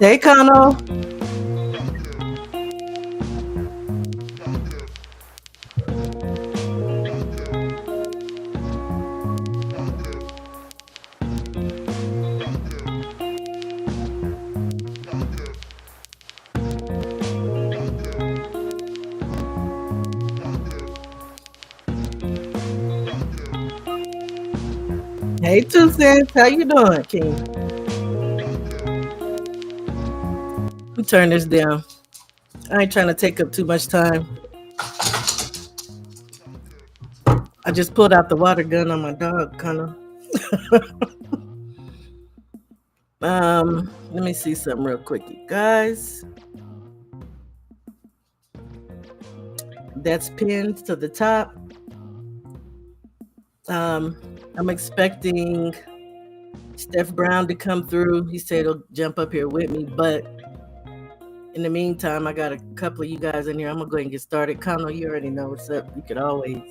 Hey, Connell. Hey, Two Cents. How you doing, King? Let me turn this down. I ain't trying to take up too much time. I just pulled out the water gun on my dog, Connell. Let me see something real quick, you guys. That's pinned to the top. Um, I'm expecting Steph Brown to come through. He said he'll jump up here with me, but in the meantime, I got a couple of you guys in here. I'm gonna go ahead and get started. Connell, you already know what's up. You can always.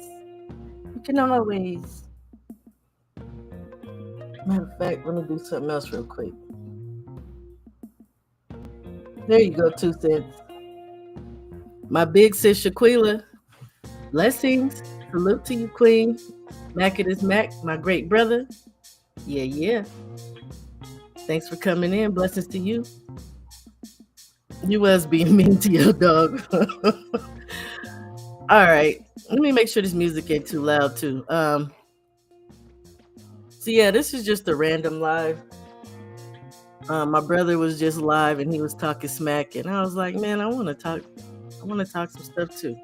Matter of fact, let me do something else real quick. There you go, Two Cents. My big sis Shaquila. Blessings. Salute to you, Queen. Mac it is Mac, my great brother. Yeah, yeah. Thanks for coming in. Blessings to you. You was being mean to your dog. All right. Let me make sure this music ain't too loud too. So yeah, this is just a random live. My brother was just live and he was talking smack, and I was like, man, I want to talk some stuff too,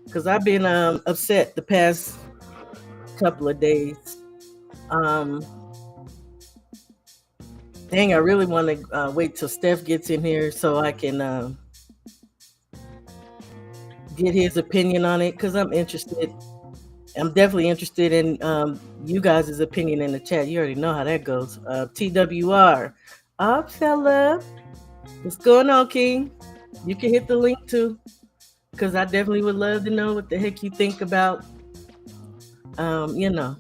because I've been upset the past couple of days. Um, Dang, I really want to wait till Steph gets in here so I can get his opinion on it, because I'm interested. I'm definitely interested in you guys' opinion in the chat. You already know how that goes. TWR. Up, fella. What's going on, King? You can hit the link too, because I definitely would love to know what the heck you think about, you know,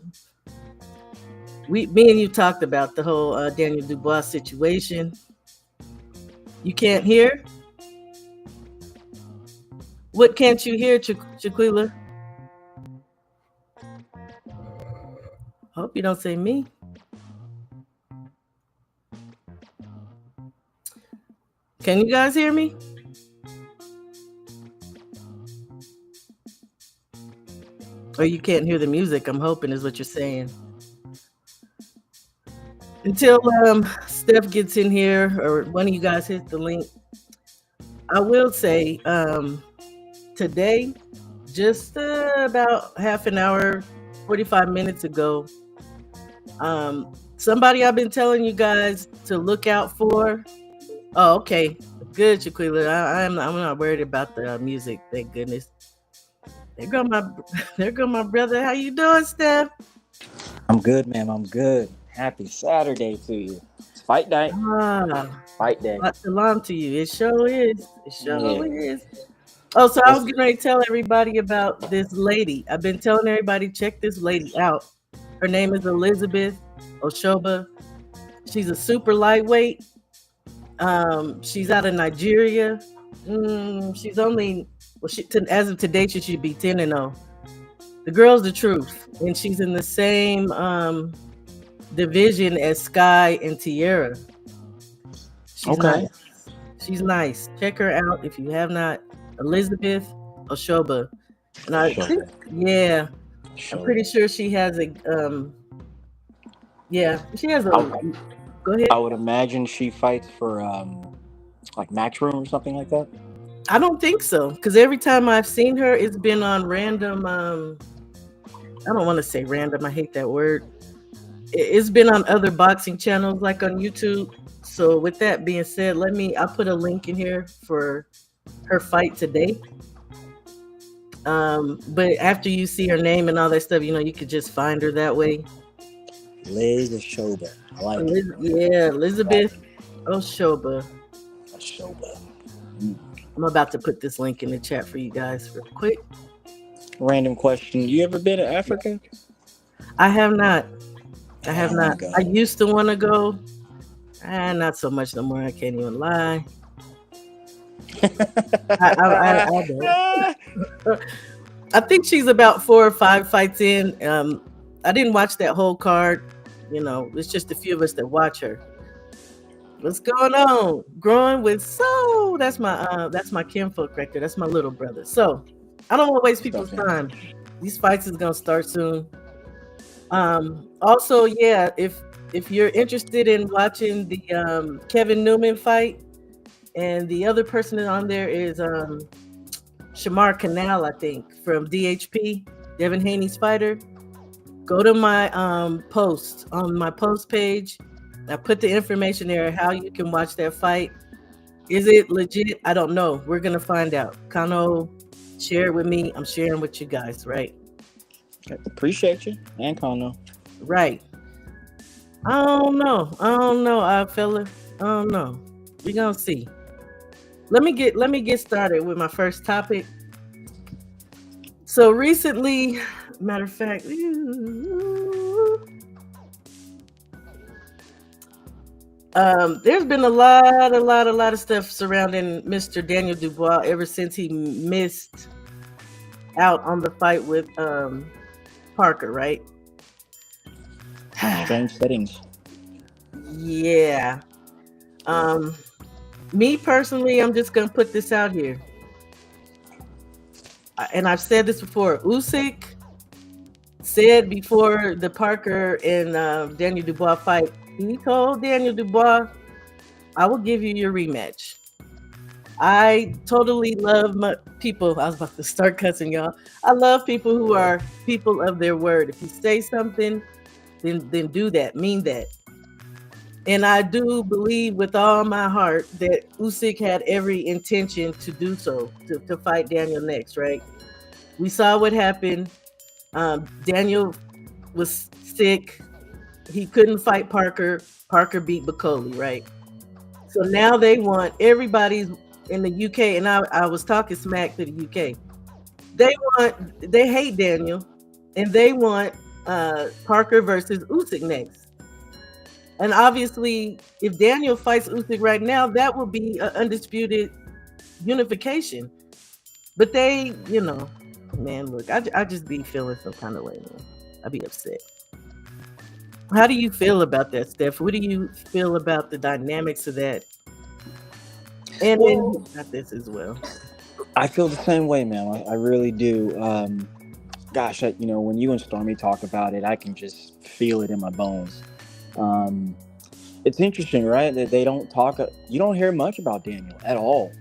me and you talked about the whole Daniel Dubois situation. You can't hear? What can't you hear, Chiquila? Hope you don't say me. Can you guys hear me? Or you can't hear the music, I'm hoping is what you're saying. Until Steph gets in here or one of you guys hit the link, I will say today, just about half an hour, 45 minutes ago, somebody I've been telling you guys to look out for. Oh, okay. Good, Shaquila. I'm not worried about the music, thank goodness. There go my there go my brother. How you doing, Steph? I'm good, ma'am. I'm good. Happy Saturday to you. It's fight night. Fight day. Salam to you. It sure is. It sure is. Oh, so I was going to tell everybody about this lady. I've been telling everybody, check this lady out. Her name is Elizabeth Oshoba. She's a super lightweight. She's out of Nigeria. She's only, as of today, she should be 10-0. The girl's the truth, and she's in the same division as Sky and Tierra. She's nice. She's nice. Check her out if you have not. Elizabeth Oshoba. And I think, yeah, I'm pretty sure she has a she has a go ahead. I would imagine she fights for like Matchroom or something like that. I don't think so, because every time I've seen her, it's been on random I don't want to say random, I hate that word. It's been on other boxing channels like on YouTube. So with that being said, I'll put a link in here for her fight today. But after you see her name and all that stuff, you could just find her that way. Liz Oshoba. I like it. Yeah, Elizabeth Oshoba. I'm about to put this link in the chat for you guys real quick. Random question. You ever been to Africa? I have not. I used to want to go. Not so much no more. I can't even lie. I don't. I think she's about 4 or 5 fights in. I didn't watch that whole card. You know, it's just a few of us that watch her. What's going on? Growing with Soul. That's my kinfolk right there. That's my little brother. So I don't want to waste people's time. These fights is gonna start soon. Also, yeah, if you're interested in watching the Kevin Newman fight, and the other person on there is Shamar Canal, I think, from DHP, Devin Haney's fighter. Go to my post on my post page. I put the information there how you can watch that fight. Is it legit? I don't know. We're gonna find out. Canoooooo, share it with me. I'm sharing with you guys, right? Appreciate you, and Canoooooo. Right. I don't know, fella. I don't know. We gonna see. Let me get started with my first topic. So recently, matter of fact, there's been a lot of stuff surrounding Mr. Daniel Dubois ever since he missed out on the fight with Parker, right? Strange settings. Yeah. Me personally, I'm just gonna put this out here, and I've said this before. Usyk said before the Parker and Daniel Dubois fight, he told Daniel Dubois, "I will give you your rematch." I totally love people. I was about to start cussing, y'all. I love people who are people of their word. If you say something, then do that. Mean that. And I do believe with all my heart that Usyk had every intention to do so, to fight Daniel next, right? We saw what happened. Daniel was sick. He couldn't fight Parker. Parker beat Bacoli, right? So now they want everybody's in the UK, and I was talking smack to the UK. They hate Daniel, and they want Parker versus Usyk next. And obviously, if Daniel fights Usyk right now, that will be an undisputed unification. But they, man, look, I just be feeling some kind of way, man. I'd be upset. How do you feel about that, Steph? What do you feel about the dynamics of that? And then you got this as well. I feel the same way, man. I really do. Gosh, when you and Stormy talk about it, I can just feel it in my bones. It's interesting, right? That they don't talk. You don't hear much about Daniel at all.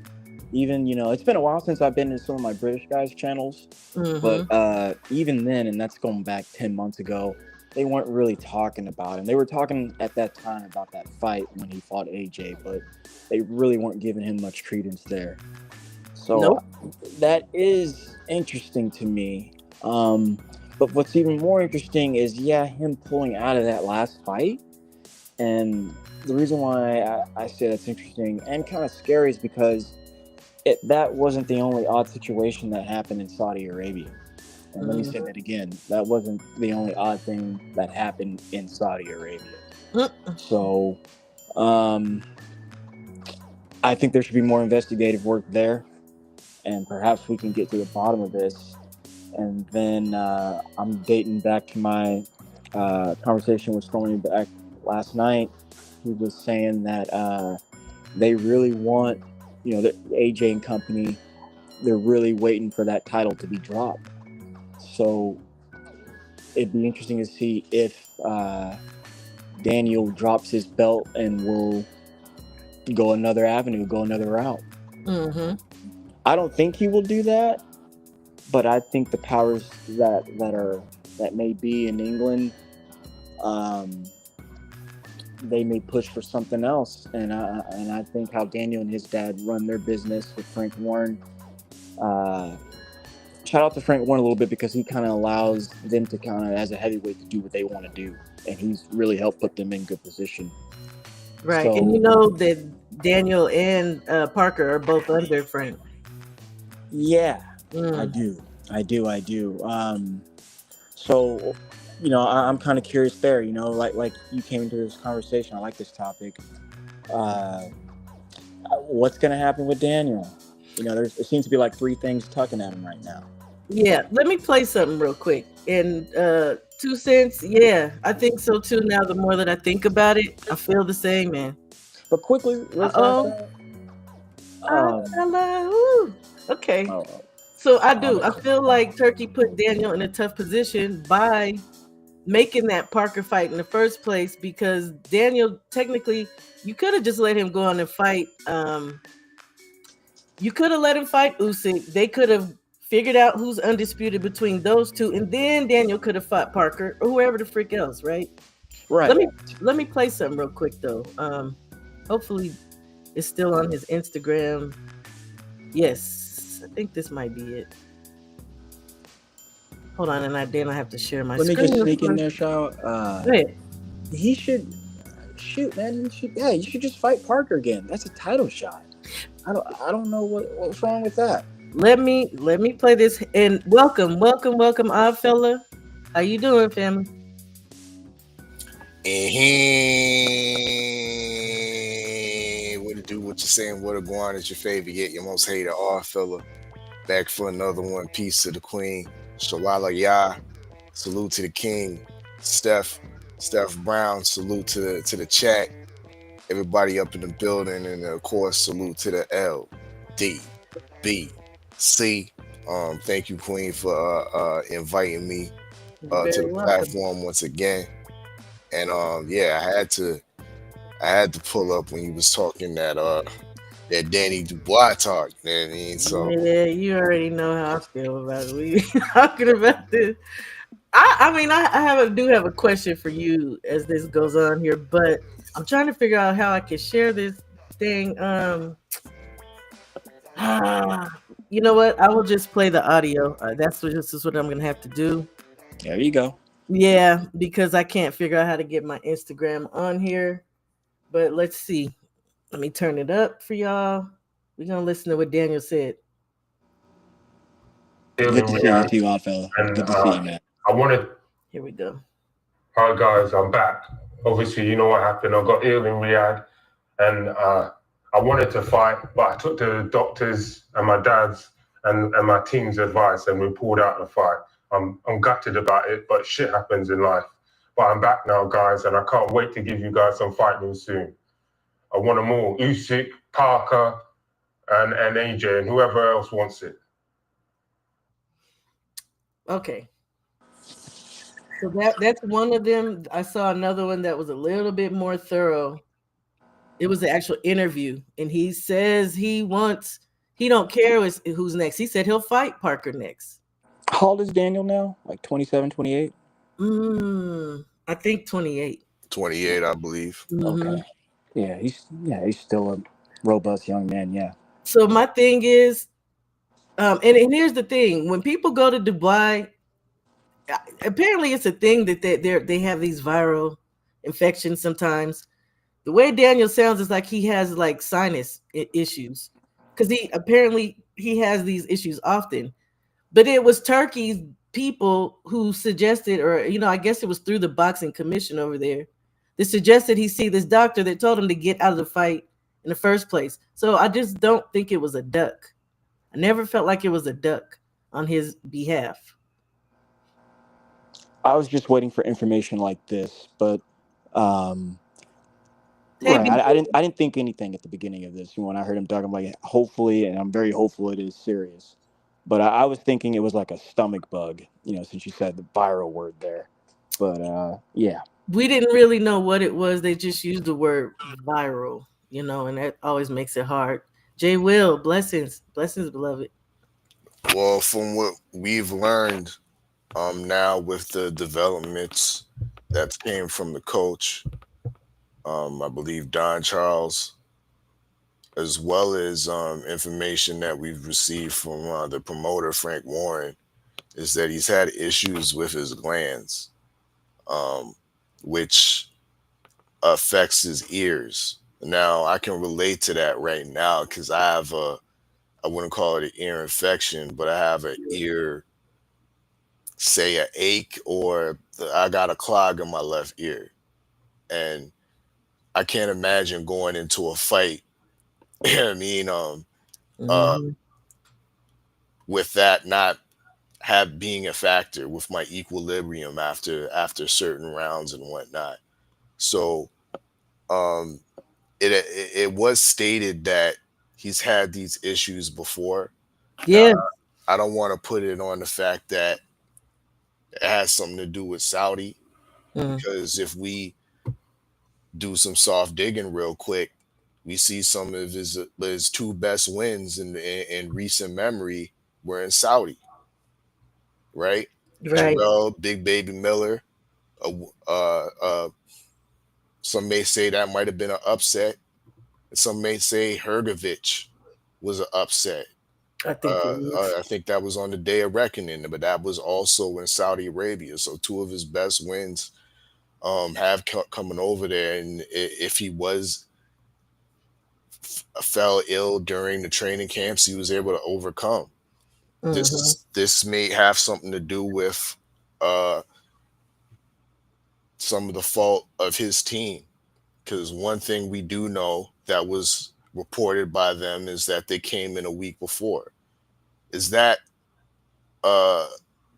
Even it's been a while since I've been in some of my British guys' channels, but even then, and that's going back 10 months ago, they weren't really talking about him. They were talking at that time about that fight when he fought AJ, but they really weren't giving him much credence there. So that is interesting to me. But what's even more interesting is, him pulling out of that last fight. And the reason why I say that's interesting and kind of scary is because that wasn't the only odd situation that happened in Saudi Arabia. And let me say that again. That wasn't the only odd thing that happened in Saudi Arabia. So I think there should be more investigative work there. And perhaps we can get to the bottom of this. And then I'm dating back to my conversation with Stormy back last night. He was saying that they really want, the AJ and company, they're really waiting for that title to be dropped. So it'd be interesting to see if Daniel drops his belt and will go another avenue, go another route. I don't think he will do that, but I think the powers that may be in England, they may push for something else. And I think how Daniel and his dad run their business with Frank Warren. Shout out to Frank Warren a little bit because he kind of allows them to kind of, as a heavyweight, to do what they want to do, and he's really helped put them in good position. Right, so, and that Daniel and Parker are both under Frank. Yeah, I do. So, I'm kind of curious there. Like you came into this conversation. I like this topic. Uh, what's going to happen with Daniel? There seems to be like three things tucking at him right now. Yeah, let me play something real quick. And 2 cents, yeah, I think so too. Now, the more that I think about it, I feel the same, man. But quickly, Uh let's ask oh, that. Um, hello. Okay, oh, so I I'll do. let I you. feel like Turkey put Daniel in a tough position by making that Parker fight in the first place, because Daniel, technically, you could have just let him go on and fight. You could have let him fight Usyk. They could have figured out who's undisputed between those two, and then Daniel could have fought Parker or whoever the freak else, right? Let Right. me let me play something real quick though. Hopefully it's still on his Instagram. Yes, I think this might be it. Hold on, and then I have to share my Let me just screen. Of sneak in course. there, Shaw. Go ahead. He should shoot, man. You should just fight Parker again. That's a title shot. I don't know what's wrong with that. Let me play this, and welcome, odd fella. How you doing, family? What to do? What you saying? What to go on? Is your favorite yet your most hated R fella? Back for another one. Peace to the queen. Shawala Yah. Salute to the king. Steph. Steph Brown. Salute to the chat. Everybody up in the building, and of course salute to the LDBC. Thank you, Queen, for inviting me You're to very the welcome. platform once again. And yeah, I had to pull up when you was talking that Danny Dubois talk. You know what I mean? So Yeah, you already know how I feel about it. We talking about this. I mean, I do have a question for you as this goes on here, but I'm trying to figure out how I can share this thing. You know what? I will just play the audio. This is what I'm gonna have to do. There you go. Yeah, because I can't figure out how to get my Instagram on here. But let's see. Let me turn it up for y'all. We're gonna listen to what Daniel said. Good Healing to see you Riyadh, too, Oddfella. and Good to see you, man. I wanted, Here we go. hi guys, I'm back. Obviously, you know what happened. I got ill in Riyadh, and I wanted to fight, but I took the doctors and my dad's and my team's advice, and we pulled out the fight. I'm gutted about it, but shit happens in life. But I'm back now, guys, and I can't wait to give you guys some fight news soon. I want them all: Usyk, Parker, and AJ, and whoever else wants it. Okay. So that's one of them. I saw another one that was a little bit more thorough. It was the actual interview, and he says he don't care who's next. He said he'll fight Parker next. How old is Daniel now? Like 27, 28? I think 28. 28, I believe. Okay. Hmm. Yeah, he's still a robust young man. Yeah. So my thing is, and here's the thing: when people go to Dubai, apparently it's a thing that they have these viral infections sometimes. The way Daniel sounds is like he has like sinus issues, because he has these issues often. But it was Turkey's people who suggested, or I guess it was through the boxing commission over there, that suggested he see this doctor that told him to get out of the fight in the first place. So I just don't think it was a duck. I never felt like it was a duck on his behalf. I was just waiting for information like this, but um, Hey, right. I didn't think anything at the beginning of this. When I heard him talking, I'm like, hopefully, and I'm very hopeful it is serious. But I was thinking it was like a stomach bug, since you said the viral word there. But yeah. we didn't really know what it was. They just used the word viral, and that always makes it hard. Jay Will, blessings, beloved. Well, from what we've learned, now with the developments that came from the coach, I believe Don Charles, as well as information that we've received from the promoter Frank Warren, is that he's had issues with his glands, um, which affects his ears. Now I can relate to that right now because I wouldn't call it an ear infection, but I have an ear, say, a ache, or I got a clog in my left ear, and I can't imagine going into a fight. I mean, uh, Mhm. with that not have being a factor with my equilibrium after certain rounds and whatnot. So um, it was stated that he's had these issues before. Now Yeah. I don't want to put it on the fact that it has something to do with Saudi, Mm. because if we do some soft digging real quick, we see some of his two best wins in recent memory were in Saudi, right? Right. Terrell, Big Baby Miller. Uh, some may say that might have been an upset. Some may say Hergovich was an upset. I think it is. I think that was on the Day of Reckoning, but that was also in Saudi Arabia. So two of his best wins have coming over there, and if he was fell ill during the training camps, he was able to overcome. Mhm. This may have something to do with uh, some of the fault of his team, because one thing we do know that was reported by them is that they came in a week before. Is that uh,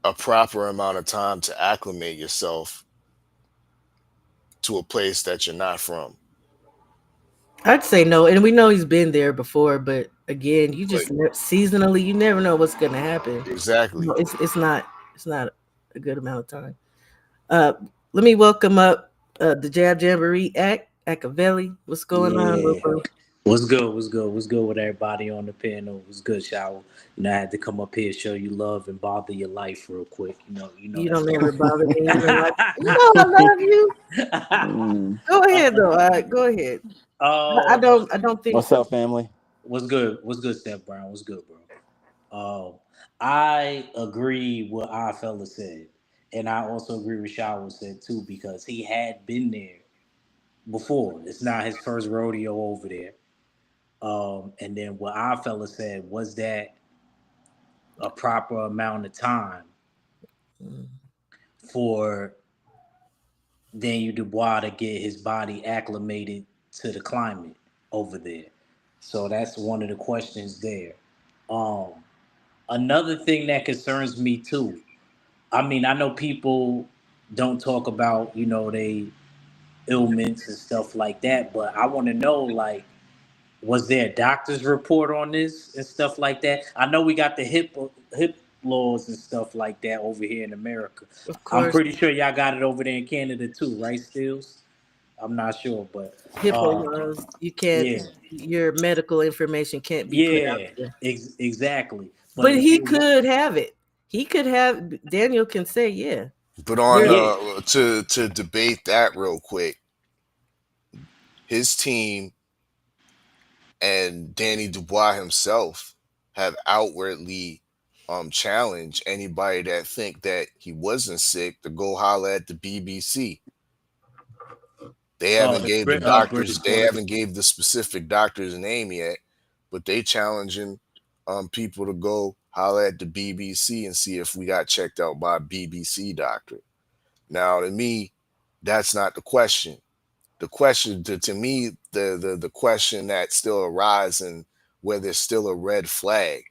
a proper amount of time to acclimate yourself to a place that you're not from? I'd say no, and we know he's been there before, but again, you But just seasonally, you never know what's gonna happen. exactly. No, it's not a good amount of time. Uh, Let me welcome up the Jab Jamboree Act Acavelli. What's going on, Yeah. Wilbur? What's good? What's good? What's good with everybody on the panel? What's good, Shower? I had to come up here, show you love, and bother your life real quick. You know You that's don't what. ever bother me. You know, I love you. Mm. Go ahead though. All right, go ahead. I um, don't. I don't think What's so. up, family? what's good? What's good, Steph Brown? What's good, bro? I agree with our fella said, and I also agree with Shower said too because he had been there before. It's not his first rodeo over there. And then what our fella said was that a proper amount of time Mm. for Daniel Dubois to get his body acclimated to the climate over there. So that's one of the questions there. Um, Another thing that concerns me too. I mean, I know people don't talk about they ailments and stuff like that, but I want to know like was there a doctor's report on this and stuff like that? I know we got the hip laws and stuff like that over here in America. Of I'm course, pretty sure y'all got it over there in Canada too, right? Stills, I'm not sure, but HIPAA uh, laws. You can't. yeah, Your medical information can't be put out yeah, there. exactly. But But if he it, could have it. He could have. Daniel can say, "Yeah, But on you're." yeah, to debate that real quick, his team and Danny Dubois himself have outwardly challenged anybody that think that he wasn't sick to go holler at the BBC. They haven't gave the British doctors, they Quest. haven't gave the specific doctor's name yet, but they challenging people to go holler at the BBC and see if we got checked out by a BBC doctor. Now to me, that's not the question. The question to me, the question that still arises and where there's still a red flag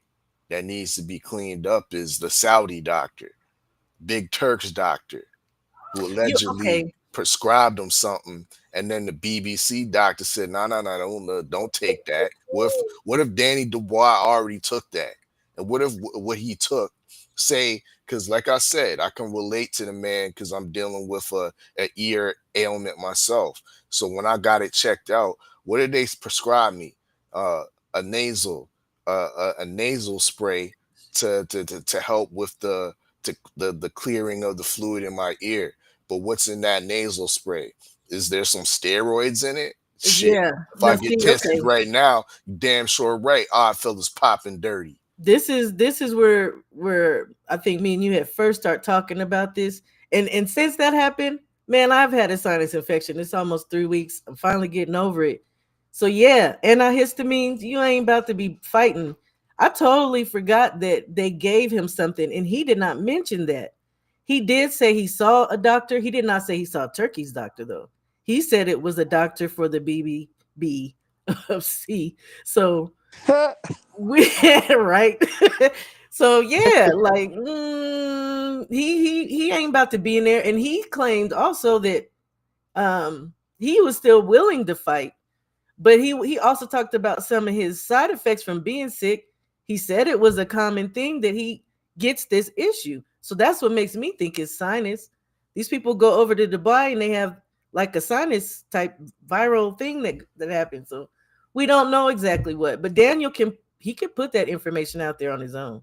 that needs to be cleaned up is the Saudi doctor, Big Turk's doctor, who You allegedly okay? prescribed him something, and then the BBC doctor said, "No, no, no, don't take that." What if Danny Dubois already took that, and what if what he took, say, because like I said, I can relate to the man because I'm dealing with a ear ailment myself. So when I got it checked out, what did they prescribe me? Uh, a a nasal spray to help with the clearing of the fluid in my ear. But what's in that nasal spray? Is there some steroids in it? Shit. Yeah. If I Now get see, tested okay. right now, you damn sure right. I feel it's popping dirty. This is where I think me and you had first start talking about this, and since that happened, man, I've had a sinus infection. It's almost 3 weeks. I'm finally getting over it. So yeah, antihistamines, you ain't about to be fighting. I totally forgot that they gave him something, and he did not mention that. He did say he saw a doctor. He did not say he saw Turkey's doctor though. He said it was a doctor for the BBB of C. So we right. So yeah, like he ain't about to be in there. And he claimed also that he was still willing to fight, but he also talked about some of his side effects from being sick. He said it was a common thing that he gets this issue. So that's what makes me think it's sinus. These people go over to Dubai and they have like a sinus type viral thing that happens. So we don't know exactly what, but Daniel can put that information out there on his own.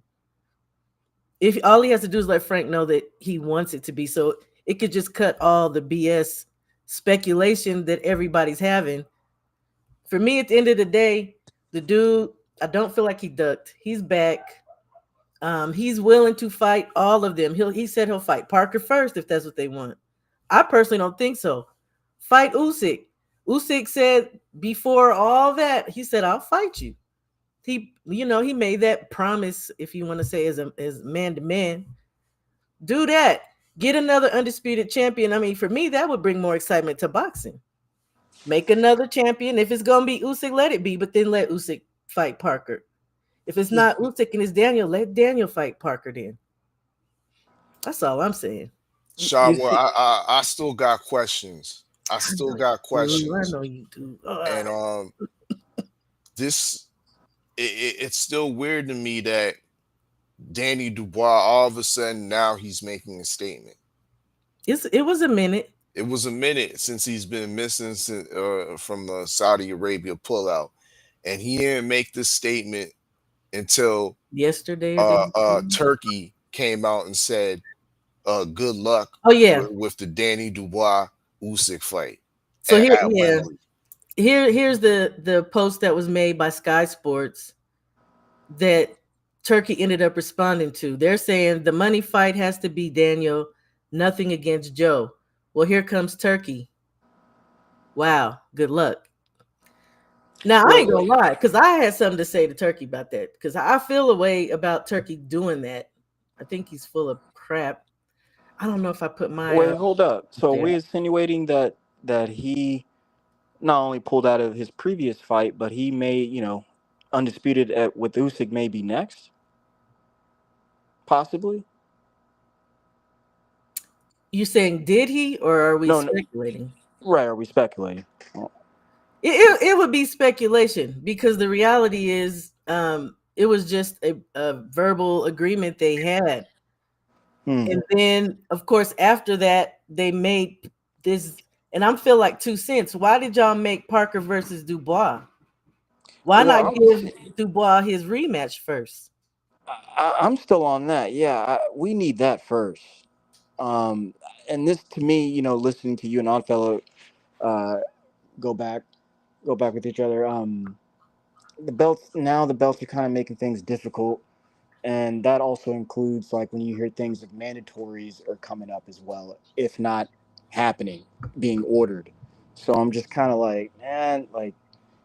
If all he has to do is let Frank know that he wants it to be, so it could just cut all the BS speculation that everybody's having. For me, at the end of the day, the dude, I don't feel like he ducked. He's back. He's willing to fight all of them. He said he'll fight Parker first if that's what they want. I personally don't think so. Fight Usyk. Usyk said before all that, he said, "I'll fight you." He made that promise, if you want to say as man to man. Do that. Get another undisputed champion. I mean, for me, that would bring more excitement to boxing. Make another champion. If it's gonna be Usyk, let it be, but then let Usyk fight Parker. If it's not Usyk and it's Daniel, let Daniel fight Parker then. That's all I'm saying. Shaw, You well, see, I still got questions. I I still know got you do. I questions, know you do. and this it's still weird to me that Danny Dubois all of a sudden now he's making a statement. It was a minute It was a minute since he's been missing from the Saudi Arabia pullout, and he didn't make this statement until yesterday or day before. Turkey came out and said, "Good luck Oh yeah. with the Danny Dubois Usyk fight So here, at yeah, Wembley." here's the post that was made by Sky Sports that Turkey ended up responding to. They're saying the money fight has to be Daniel, nothing against Joe. Well, here comes Turkey. Wow, good luck. Now I ain't Well, gonna lie, because I had something to say to Turkey about that. Because I feel a way about Turkey doing that. I think he's full of crap. I don't know if I put my wait, hold up. So there. we insinuating that he not only pulled out of his previous fight, but he may, undisputed with Usyk may be next, possibly. You saying did he, or are we No, no, speculating? right? Are we speculating? Oh, It would be speculation because the reality is it was just a verbal agreement they had. hmm. And then of course after that they made this, and I'm feel like 2 cents. Why did y'all make Parker versus Dubois? Why Well, not give Dubois his rematch first? I'm still on that. Yeah, we need that first. Um, and this to me, listening to you and Oddfellow uh, go back, go back with each other. The belts are kind of making things difficult, and that also includes like when you hear things like mandatories are coming up as well, if not happening, being ordered. So I'm just kind of like, man, like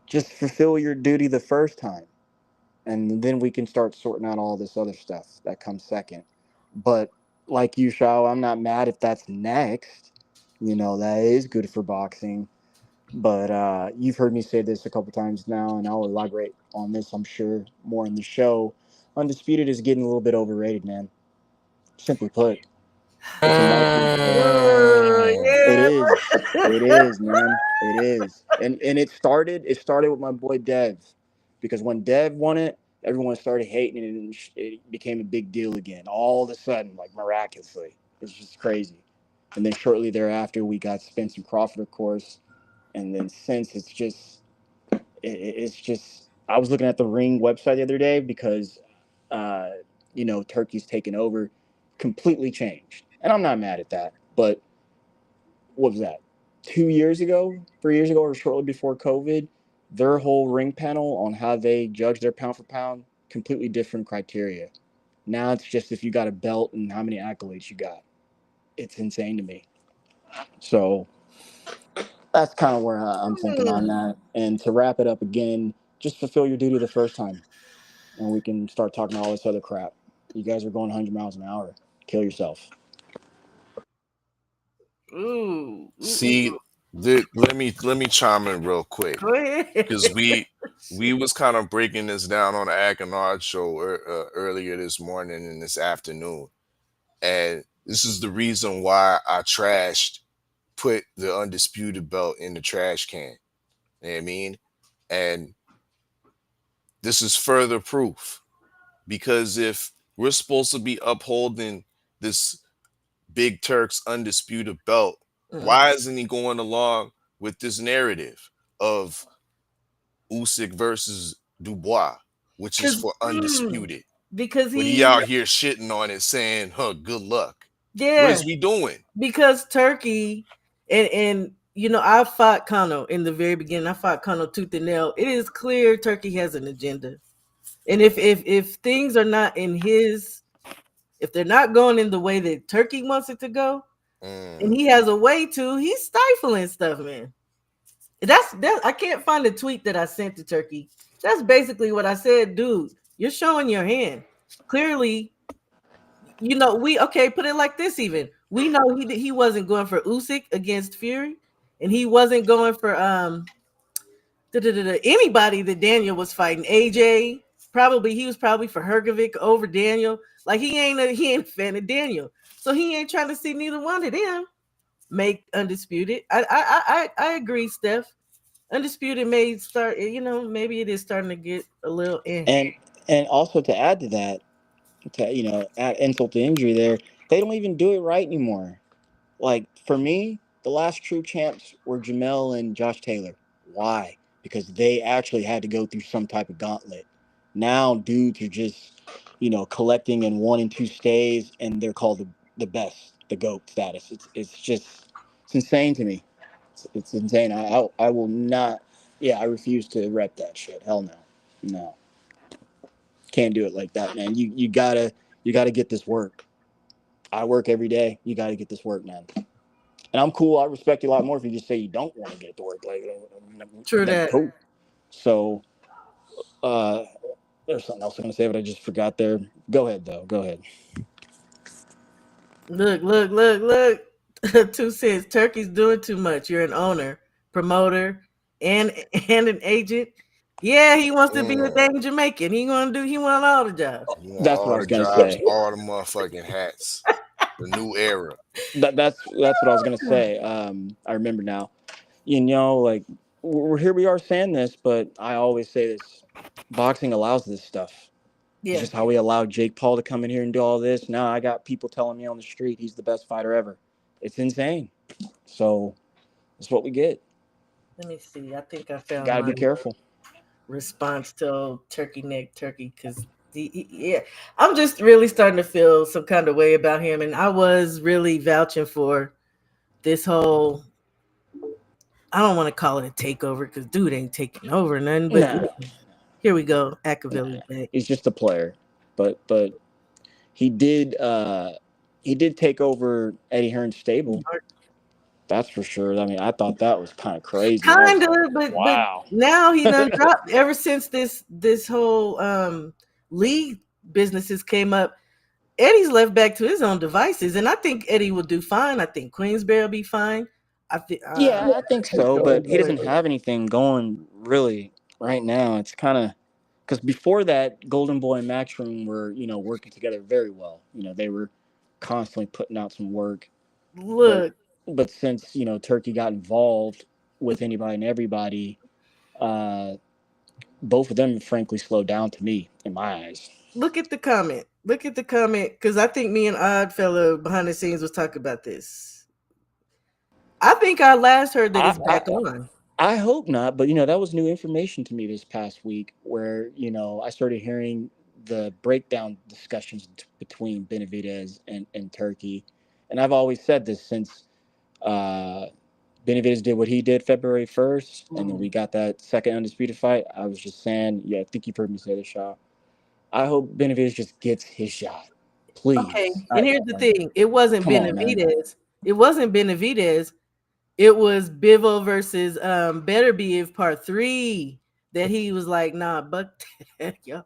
just fulfill your duty the first time, and then we can start sorting out all this other stuff that comes second. But like you, Shao, I'm not mad if that's next. That is good for boxing. But you've heard me say this a couple times now, and I'll elaborate on this, I'm sure, more in the show. Undisputed is getting a little bit overrated, man. Simply put, it's a marketing. It Yeah. is. It is, man. It is. And it started with my boy Dev. Because when Dev won it, everyone started hating it and it became a big deal again. All of a sudden, like miraculously. It's just crazy. And then shortly thereafter we got Spencer Crawford, of course. And then since it's just I was looking at the Ring website the other day because uh, Turkey's taken over, completely changed. And I'm not mad at that. But what was that? 2 years ago, 3 years ago, or shortly before COVID, their whole ring panel on how they judge their pound for pound, completely different criteria. Now it's just if you got a belt and how many accolades you got. It's insane to me. So that's kind of where I'm thinking on that. And to wrap it up again, just fulfill your duty the first time, and we can start talking all this other crap. You guys are going 100 miles an hour. Kill yourself. Ooh, ooh, See, ooh. Let me chime in real quick Go ahead. because we was kind of breaking this down on the Akinard show earlier this morning and this afternoon, and this is the reason why I trashed put the undisputed belt in the trash can. You know what I mean? And this is further proof because if we're supposed to be upholding this Big Turk's undisputed belt, why isn't he going along with this narrative of Usyk versus Dubois, which is for undisputed? Because But he out here shitting on it, saying, "Huh, good luck." What yeah, is we doing? because Turkey and you know, I fought Kano in the very beginning. I fought Kano tooth and nail. It is clear Turkey has an agenda, and if things are not in his, if they're not going in the way that Turkey wants it to go, and he has a way to, he's stifling stuff, man. That's that. I can't find the tweet that I sent to Turkey. That's basically what I said, dude. You're showing your hand. Clearly, you know, we okay, put it like this even. We know he wasn't going for Usyk against Fury, and he wasn't going for anybody that Daniel was fighting. AJ, probably he was probably for Hergovic over Daniel. Like he ain't a fan of Daniel. So he ain't trying to see neither one of them make undisputed. I agree, Steph. Undisputed may start, you know, maybe it is starting to get a little And also to add to that, to add insult to injury there, they don't even do it right anymore. Like for me, the last true champs were Jamel and Josh Taylor. Why? Because they actually had to go through some type of gauntlet. Now dudes are just, collecting in 1 and 2 stays, and they're called the best, the GOAT status. It's insane to me. It's insane. I will not. Yeah, I refuse to rep that shit. Hell no, no, can't do it like that, man. You gotta get this work. I work every day. You gotta get this work, man. And I'm cool. I respect you a lot more if you just say you don't want to get to work. Like, true that's that. cool. So, uh, there's something else I'm gonna say, but I just forgot there. Go ahead, though. Go ahead. Look. 2 cents. Turkey's doing too much. You're an owner, promoter, and and an agent. Yeah, he wants to be a dang Jamaican. He want all the jobs. You want That's what I all was the gonna jobs, say. all the motherfucking hats. The new era. That's what I was gonna say. I remember now. Like here we are saying this, but I always say this: boxing allows this stuff. It's Yeah. just how we allowed Jake Paul to come in here and do all this. Now I got people telling me on the street he's the best fighter ever. It's insane. So that's what we get. Let me see. I think I You found got to my be careful. response to turkey neck turkey because yeah, I'm just really starting to feel some kind of way about him, and I was really vouching for this whole. I don't want to call it a takeover because dude ain't taking over nothing. But Nah, here we go, nah. Akavilli's back. He's just a player. But he did take over Eddie Hearn's stable. That's for sure. I mean, I thought that was kind of crazy. I was Kind of, like, but wow. now he done dropped ever since this whole league businesses came up. Eddie's left back to his own devices, and I think Eddie will do fine. I think Queensberry will be fine. I think Yeah, I think so, but he doesn't have anything going really right now. It's kind of because before that, Golden Boy and Matchroom were, working together very well. They were constantly putting out some work, but look. since Turkey got involved with anybody and everybody, uh, both of them frankly slowed down to me in my eyes. Look at the comment. Look at the comment because I think me and Oddfellow behind the scenes was talking about this. I think I last heard that I, it's I back on. I hope not, but that was new information to me this past week, where I started hearing the breakdown discussions between Benavidez and Turkey, and I've always said this since uh, Benavidez did what he did February 1st, and then we got that second undisputed fight. I was just saying, yeah, I think you've heard me say this, Shaw. I hope Benavidez just gets his shot, Okay, please. and here's the thing: it wasn't Come on, man. Benavidez. It wasn't Benavidez. It was Bivol versus Better Be If Part 3 that he was like, nah, but yeah,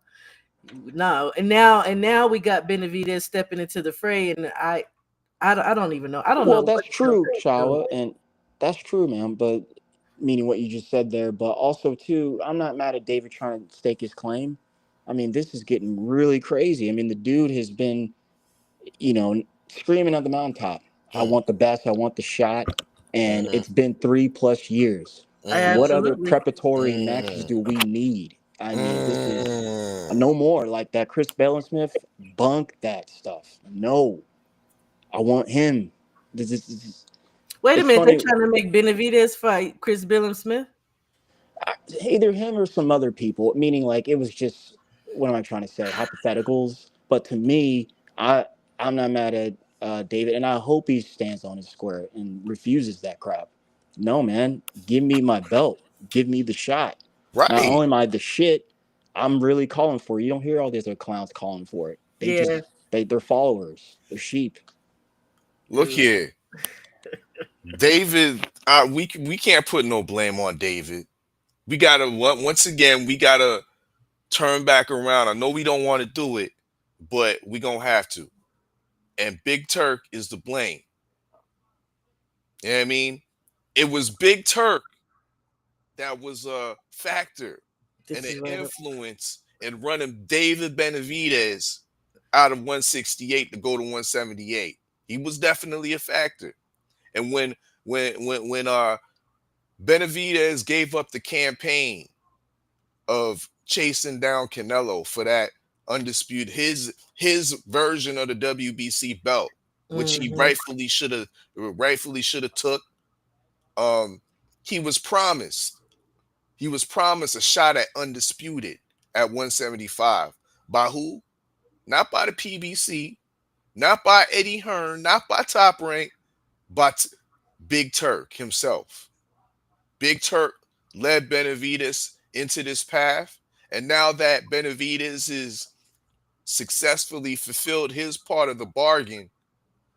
no. And now we got Benavidez stepping into the fray, and I don't even know. I don't know Well, what that's the hell true, they're doing. Shawa, That's true, man. But meaning what you just said there, but also too, I'm not mad at David trying to stake his claim. I mean, this is getting really crazy. I mean, the dude has been, screaming at the mountaintop. I Mm, want the best. I want the shot. And mhm, it's been 3+ years. I mhm, What other absolutely. preparatory matches mm, do we need? I mean, this is mm. no more like that. Chris Smith, bunk that stuff. No, I want him. This Wait a it's minute, they funny. trying to make Benavidez fight Chris Billum Smith? Either him or some other people, meaning like it was just, what am I trying to say, hypotheticals. But to me, I'm not mad at David, and I hope he stands on his square and refuses that crap. No, man, give me my belt, give me the shot. Not Right. only am I the shit, I'm really calling for it. You don't hear all these other clowns calling for it. They Yeah. just they're followers, they're sheep. Look here, David. We can't put no blame on David. We gotta once again we gotta turn back around. I know we don't want to do it, but we gonna have to. And Big Turk is the blame. You know what I mean? It was Big Turk that was a factor and This an is right up. influence in running David Benavidez out of 168 to go to 178. He was definitely a factor. And when Benavidez gave up the campaign of chasing down Canelo for that undisputed his version of the WBC belt, which he Hmm. rightfully should have took. Um, he was promised a shot at undisputed at 175 by who? Not by the PBC, not by Eddie Hearn, not by Top Rank, but Big Turk himself. Big Turk led Benavidez into this path. And now that Benavidez is successfully fulfilled his part of the bargain,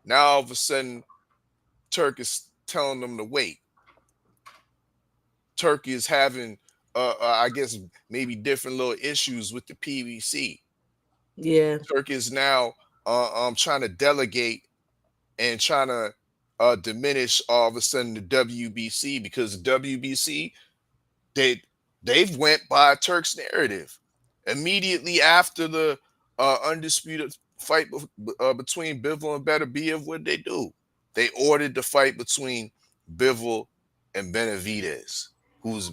now all of a sudden Turk is telling them to wait. Turk is having, I guess, maybe different little issues with the PBC. Yeah. Turk is now trying to delegate and trying to diminish all of a sudden the WBC because the WBC they they've went by Turk's narrative immediately after the undisputed fight between Bivol and Beterbiev. What did they do? They ordered the fight between Bivol and Benavidez, who's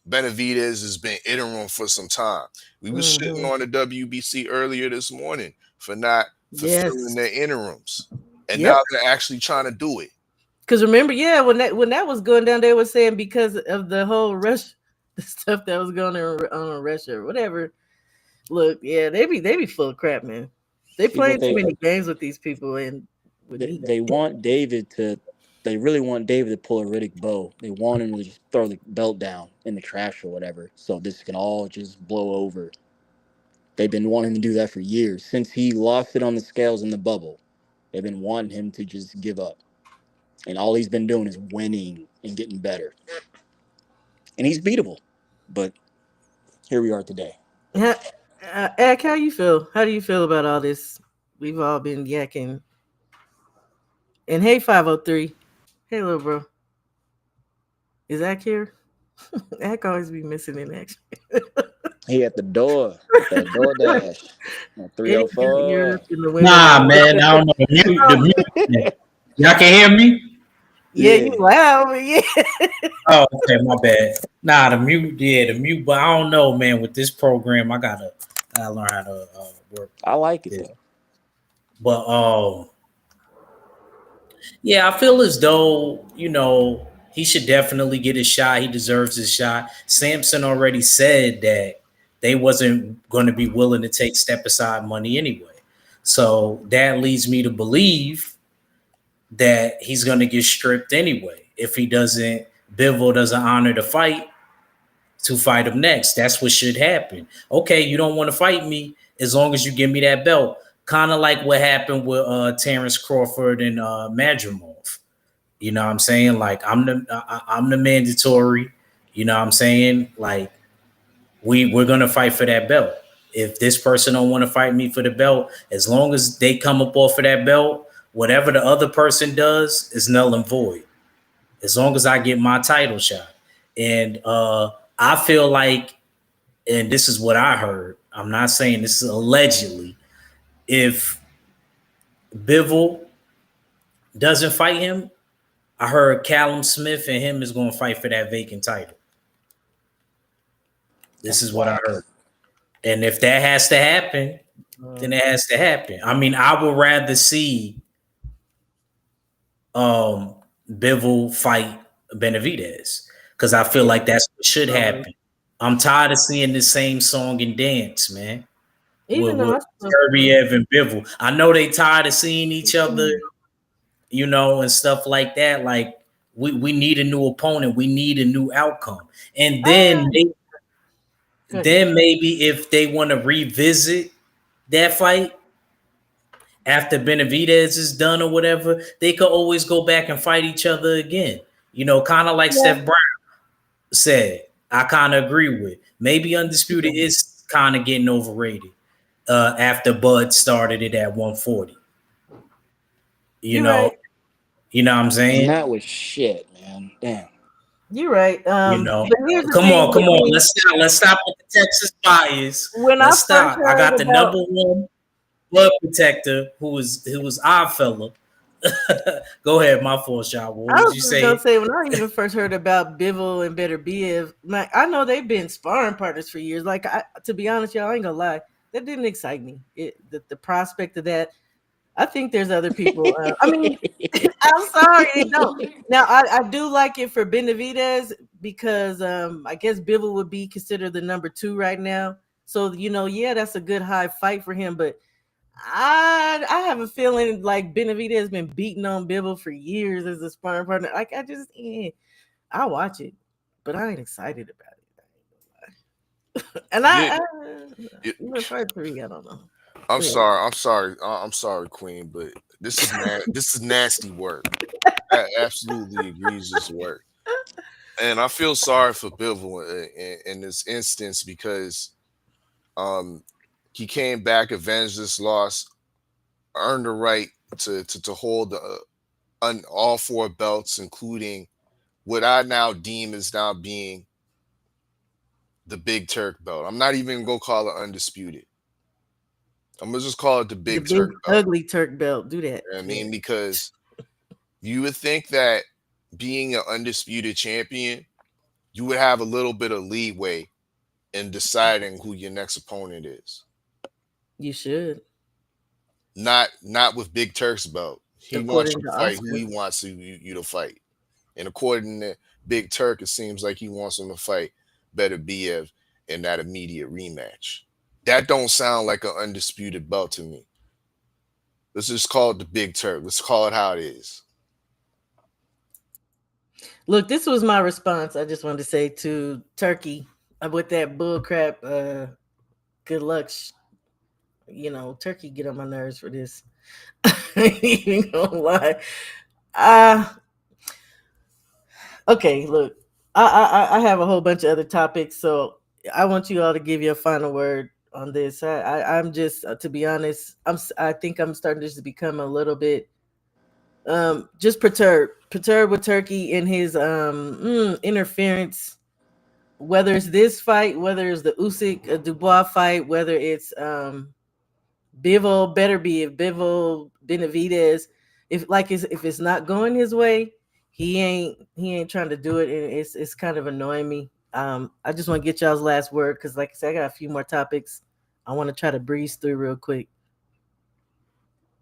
Benavidez has been interim for some time. We was shitting Hmm. on the WBC earlier this morning for not fulfilling Yes. their interims, and Yep. now they're actually trying to do it. Because remember, yeah, when that was going down, they were saying because of the whole rush, the stuff that was going on Russia or whatever. Look, yeah, they be full of crap, man. They See, but playing too many games with these people, and with me. they want David to. They really want David to pull a Riddick Bowe. They want him to just throw the belt down in the trash or whatever, so this can all just blow over. They've been wanting to do that for years since he lost it on the scales in the bubble. They've been wanting him to just give up, and all he's been doing is winning and getting better. And he's beatable, but here we are today. How, Ak, how you feel? How do you feel about all this? We've all been yakking. And hey, 503. Hey, little bro. Is Ak here? Ak always be missing in action. He at the door with that door dash. Eddie got 304. Europe in the women. Nah, man, I don't know the mute. Y'all can hear me? Yeah, you Yeah. loud, but yeah. Oh, okay, my bad. Nah, the mute. But I don't know, man. With this program, I gotta learn how to work I like it this. though. But yeah, I feel as though he should definitely get his shot. He deserves his shot. Sampson already said that they wasn't going to be willing to take step aside money anyway. So that leads me to believe that he's going to get stripped anyway if Bivol doesn't honor the fight to fight him next. That's what should happen. Okay, you don't want to fight me as long as you give me that belt. Kind of like what happened with Terrence Crawford and Madrimov. You know what I'm saying? Like I'm the mandatory. You know what I'm saying? Like we're gonna fight for that belt. If this person don't want to fight me for the belt, as long as they come up off of that belt, whatever the other person does is null and void. as long as I get my title shot. And I feel like, and this is what I heard, I'm not saying this is allegedly, if Bivol doesn't fight him, I heard Callum Smith and him is going to fight for that vacant title. This That's is what I whack. heard. And if that has to happen, then it has to happen. I mean, I would rather see Bivol fight Benavidez because I feel like that's what should happen. I'm tired of seeing the same song and dance, man. Even though With Serbiev and Bivol. I know they tired of seeing each other, you know, and stuff like that. Like, we need a new opponent. We need a new outcome. And then maybe if they want to revisit that fight after Benavidez is done or whatever, they could always go back and fight each other again. You know, kind of like Steph Brown said. I kind of agree with. Maybe Undisputed is kind of getting overrated after Bud started it at 140. You know, right. You know what I'm saying? And that was shit, man. Damn. You're right. You know, but here's the come thing on. with me. Let's stop with the Texas bias. When Let's stop. first I got the heard about- number one blood protector who was our fella. Go ahead, my fault, Shah. What I was was you just saying? gonna say when I even first heard about Bivol and Beterbiev, like I know they've been sparring partners for years. Like to be honest, y'all, I ain't gonna lie, that didn't excite me. The prospect of that. I think there's other people. I mean, I'm sorry, it don't. Now I do like it for Benavidez because I guess Bivol would be considered the number 2 right now. So yeah, that's a good high fight for him, but I have a feeling like Benavidez has been beating on Bivol for years as a sparring partner. Like I'll watch it, but I ain't excited about it. And even part 3, I don't know. I'm sorry, Queen, but this is nasty work. I absolutely egregious work, and I feel sorry for Bivol in this instance because he came back, avenged this loss, earned the right to hold all 4 belts, including what I now deem as now being the Big Turk belt. I'm not even gonna call it undisputed. I'm gonna just call it the Big Turk belt. Ugly Turk belt. Do that. You know what I mean, because you would think that being an undisputed champion, you would have a little bit of leeway in deciding who your next opponent is. You should. Not with Big Turk's belt. He wants you to fight who he wants you to fight. And according to Big Turk, it seems like he wants him to fight Beterbiev in that immediate rematch. That don't sound like an undisputed belt to me. Let's just call it the Big Turk. Let's call it how it is. Look, this was my response. I just wanted to say to Turkey with that bull crap. Good luck. Turkey get on my nerves for this. I ain't even gonna lie. Okay, look, I have a whole bunch of other topics, so I want you all to give your final word on this. I'm just, to be honest, I think I'm starting to just become a little bit just perturbed with Turkey in his interference. Whether it's this fight, whether it's the Usyk Dubois fight, whether it's Bivol Benavidez, if it's not going his way, he ain't trying to do it, and it's kind of annoying me. I just want to get y'all's last word because, like I said, I got a few more topics I want to try to breeze through real quick.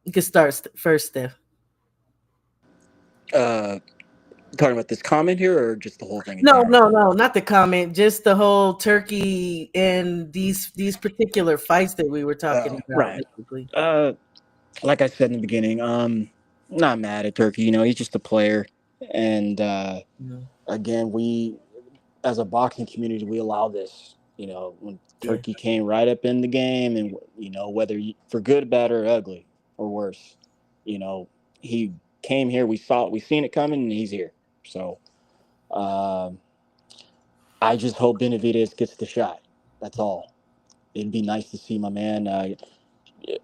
You can start first, Steph. Talking about this comment here or just the whole thing? No, not the comment. Just the whole Turkey and these particular fights that we were talking about. Right. Basically. Like I said in the beginning, not mad at Turkey. He's just a player, and again, we as a boxing community, we allow this. When Turkey came right up in the game, and whether for good, bad, or ugly, or worse, he came here. We seen it coming, and he's here. So, I just hope Benavidez gets the shot. That's all. It'd be nice to see my man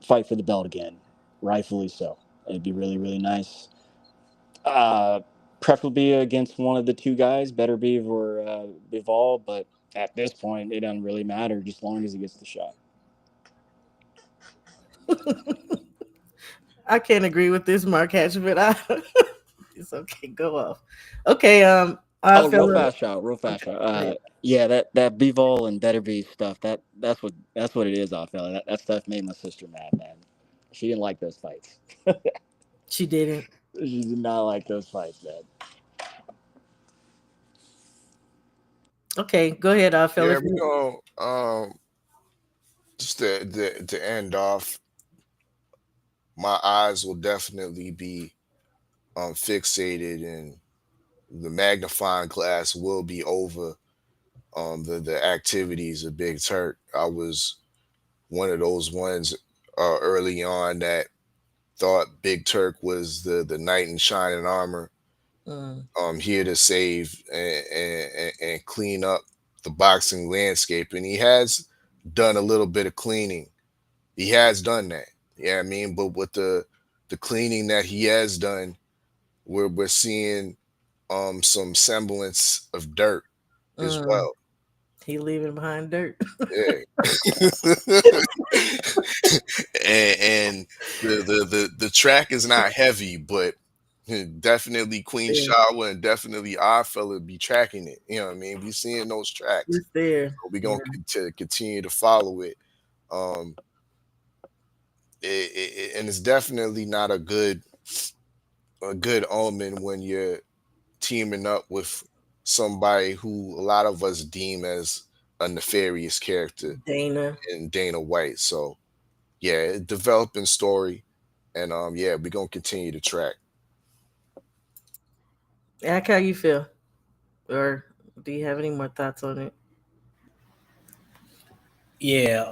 fight for the belt again, rightfully so. It'd be really, really nice. preferably against one of the two guys, Better Beav or Bivol. But at this point, it doesn't really matter, just as long as he gets the shot. I can't agree with this, Mark Hatch, but it's okay. Go off. Okay. I Oh, feel real fast okay. shot. Go ahead. Yeah, that Bivol and Better Beav stuff. That's what it is. I feel that stuff made my sister mad, man. She didn't like those fights. She didn't. She did not like those fights, man. Okay, go ahead, Yeah, fellas. we gonna just to end off, my eyes will definitely be fixated, and the magnifying glass will be over the activities of Big Turk. I was one of those ones early on that thought Big Turk was the knight in shining armor, Mm, here to save and clean up the boxing landscape, and he has done a little bit of cleaning. He has done that. Yeah, I mean, but with the cleaning that he has done, we're seeing some semblance of dirt as mm. well. He leaving behind dirt. Yeah. And the track is not heavy, but definitely Queen Yeah, Shawa and definitely our fella be tracking it. You know what I mean? We seeing those tracks. it's there. So we Yeah. gonna continue to follow it. Um, and it's definitely not a good omen when you're teaming up with somebody who a lot of us deem as a nefarious character Dana. in Dana White. So yeah, developing story, and yeah, we're gonna continue to track. Act how you feel. Or do you have any more thoughts on it? Yeah,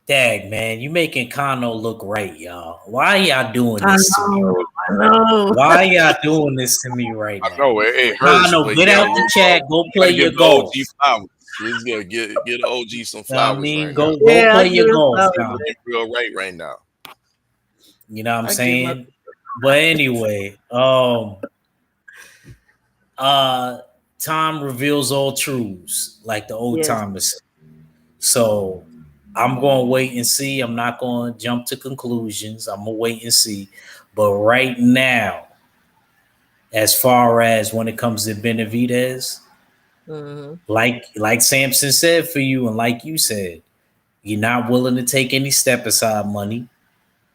dag man, you making Kano look right, y'all. Why y'all doing I this to me know. right I know. Why y'all doing this to me right I now? know it hurts, Kano, but get out the chat, go play gotta your give the OG golf. flowers. Let's get the OG some You know what I flowers mean? right now. Go Yeah, I play give your it golf, flowers, Kano. man. Real right right now. You know what I'm I give my saying? But anyway, uh time reveals all truths, like the old yes. timers say. So I'm gonna wait and see. I'm not gonna jump to conclusions. I'm gonna wait and see. But right now, as far as when it comes to Benavidez, Mm-hmm. like Samson said for you, and like you said, you're not willing to take any step aside money.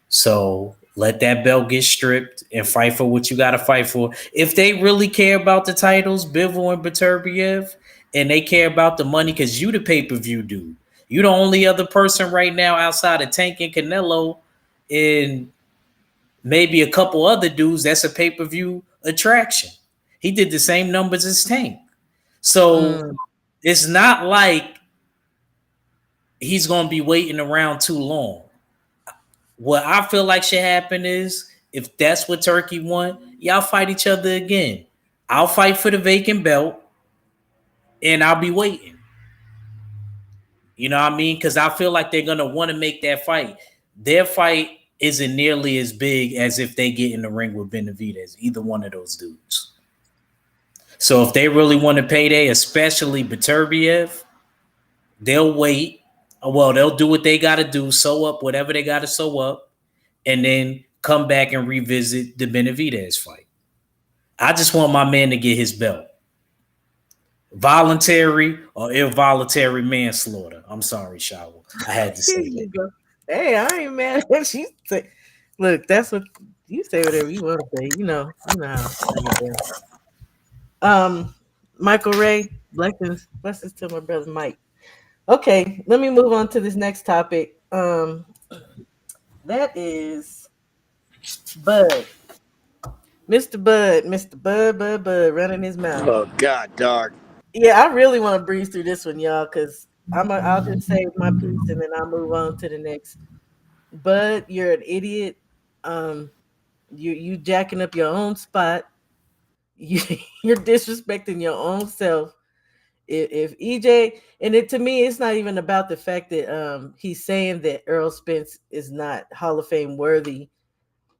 So let that belt get stripped and fight for what you got to fight for. If they really care about the titles, Bivol and Beterbiev, and they care about the money, because you the pay-per-view dude. You the only other person right now outside of Tank and Canelo and maybe a couple other dudes that's a pay-per-view attraction. He did the same numbers as Tank. So Mm. it's not like he's going to be waiting around too long. What I feel like should happen is if that's what Turkey want, y'all fight each other again. I'll fight for the vacant belt and I'll be waiting. You know what I mean? Because I feel like they're going to want to make that fight. Their fight isn't nearly as big as if they get in the ring with Benavidez, either one of those dudes. So if they really want to payday, especially Beterbiev, they'll wait. Well, they'll do what they got to do, sew up whatever they got to sew up, and then come back and revisit the Benavidez fight. I just want my man to get his belt. Voluntary or involuntary manslaughter. I'm sorry, Shawa. I had to Here say you that. go. Hey, I ain't mad at you. Look, that's what you say. Whatever you want to say. You know how I get down. Michael Ray, blessings to my brother Mike. Okay, let me move on to this next topic. That is Bud, Mr. Bud, running his mouth. Oh God, dog. Yeah, I really want to breeze through this one, y'all, because I'll just say my piece and then I'll move on to the next. Bud, you're an idiot. Um, you jacking up your own spot. You, you're disrespecting your own self. If EJ, and it to me, it's not even about the fact that he's saying that Earl Spence is not Hall of Fame worthy.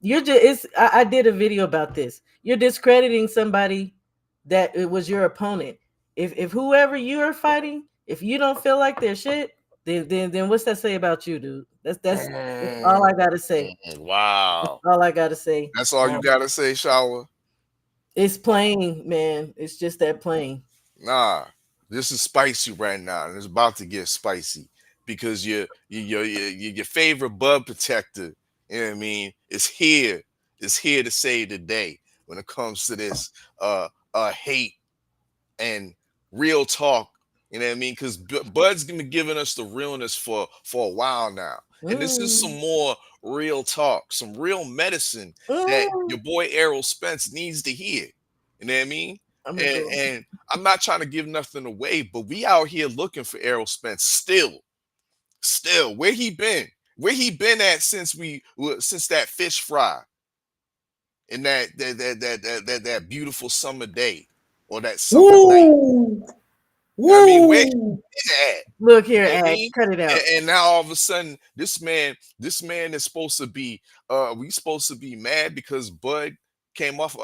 You're just I did a video about this. You're discrediting somebody that it was your opponent. If whoever you are fighting, if you don't feel like their shit, then what's that say about you, dude? That's all I gotta say. That's Wow. all I gotta say. That's all you gotta say, Shower? It's plain, man. It's just that plain. Nah, this is spicy right now, and it's about to get spicy because your favorite bud protector, you know what I mean, is here to save the day when it comes to this hate and real talk. You know what I mean? Because Bud's been giving us the realness for a while now, and this is some Mm, more real talk, some real medicine that mm. your boy Errol Spence needs to hear. You know what I mean? I'm gonna And, go. and I'm not trying to give nothing away, but we out here looking for Errol Spence still. Where he been? Where he been at since that fish fry and that beautiful summer day or that summer night? Woo! You know what I mean? Where Woo! he at? Look here, You know what I Ag. mean? Cut it And, out. and now all of a sudden, this man is supposed to be we supposed to be mad because Bud came up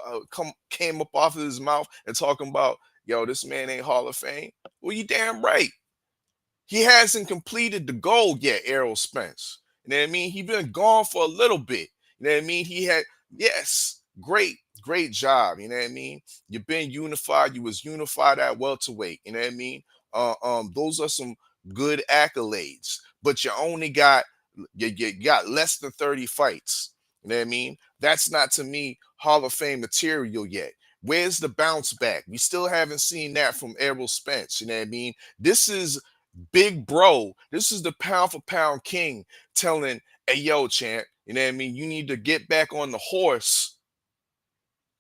off of his mouth and talking about, yo, this man ain't Hall of Fame. Well, you damn right. He hasn't completed the goal yet, Errol Spence. You know what I mean? He been gone for a little bit. You know what I mean? He had, yes, great job. You know what I mean? You've been unified. You was unified at welterweight. You know what I mean? Those are some good accolades. But you got less than 30 fights. You know what I mean? That's not to me Hall of Fame material yet. Where's the bounce back? We still haven't seen that from Errol Spence. You know what I mean? This is big bro. This is the pound for pound king telling, hey, yo, champ, you know what I mean? You need to get back on the horse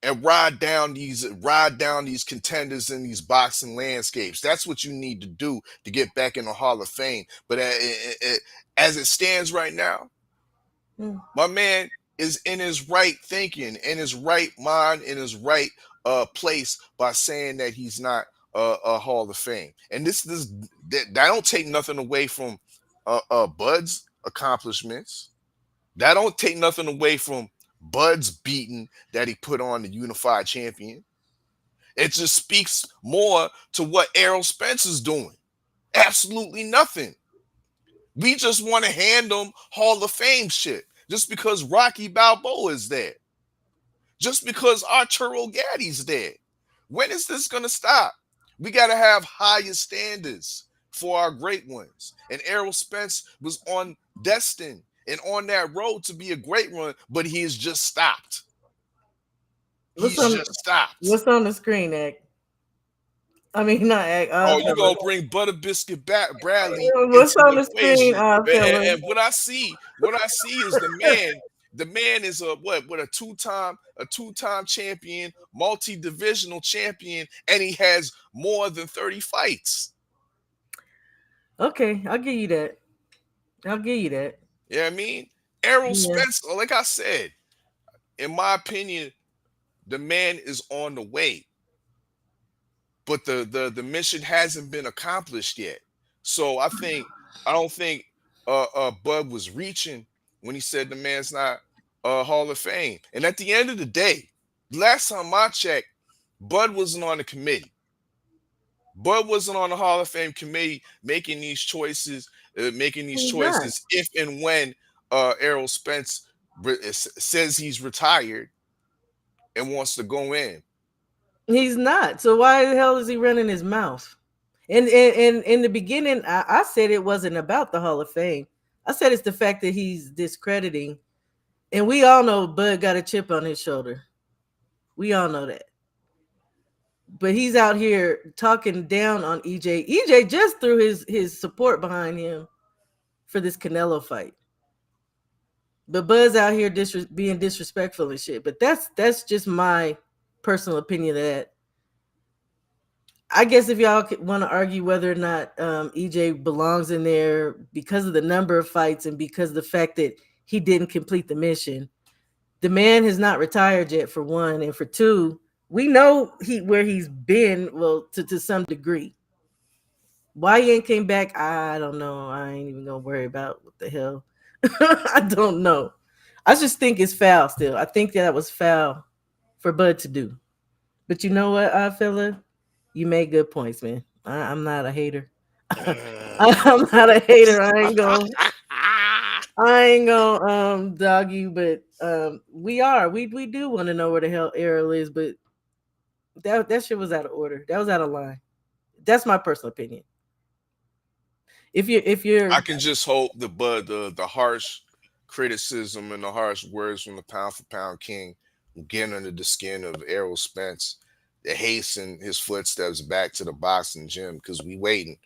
and ride down these contenders in these boxing landscapes. That's what you need to do to get back in the Hall of Fame. But as it stands right now, Mm. my man is in his right thinking, in his right mind, in his right place by saying that he's not a Hall of Fame. And that don't take nothing away from Bud's accomplishments. That don't take nothing away from Bud's beating that he put on the unified champion. It just speaks more to what Errol Spence is doing. Absolutely nothing. We just want to hand them Hall of Fame shit just because Rocky Balboa is there, just because Arturo Gatti's there. When is this going to stop? We got to have higher standards for our great ones. And Errol Spence was on destined and on that road to be a great one, but he has just stopped. What's He's on just stopped. what's on the screen, Ag? I mean, not Ag. Oh, you Fella. gonna bring Butter Biscuit Bradley What's into on the the screen, equation? fella? And what I see is the man. The man is a two-time champion, multi-divisional champion, and he has more than 30 fights. Okay, I'll give you that. I'll give you that. You know what I mean? Errol Yeah. Spence, like I said, in my opinion, the man is on the way, but the mission hasn't been accomplished yet. So I don't think Bud was reaching when he said the man's not Hall of Fame. And at the end of the day, last time I checked, Bud wasn't on the committee. Bud wasn't on the Hall of Fame committee making these choices, He's not. if and when Errol Spence says he's retired and wants to go in. He's not. So why the hell is he running his mouth? And in the beginning, I said it wasn't about the Hall of Fame. I said it's the fact that he's discrediting, and we all know Bud got a chip on his shoulder. We all know that. But he's out here talking down on EJ. EJ just threw his support behind him for this Canelo fight. But Bud's out here being disrespectful and shit. But that's just my personal opinion of that. I guess if y'all want to argue whether or not EJ belongs in there because of the number of fights and because of the fact that he didn't complete the mission, the man has not retired yet, for one, and for two, we know where he's been, well, to some degree. Why he ain't came back, I don't know. I ain't even gonna worry about what the hell. I don't know. I just think it's foul still. I think that was foul for Bud to do. But you know what, fella? You made good points, man. I'm not a hater. I'm not a hater. I ain't gonna dog you, but we do want to know where the hell Errol is, but that shit was out of order. That was out of line. That's my personal opinion. If you're I can just hope the harsh criticism and the harsh words from the pound for pound king will get under the skin of Errol Spence to hasten his footsteps back to the boxing gym because we waiting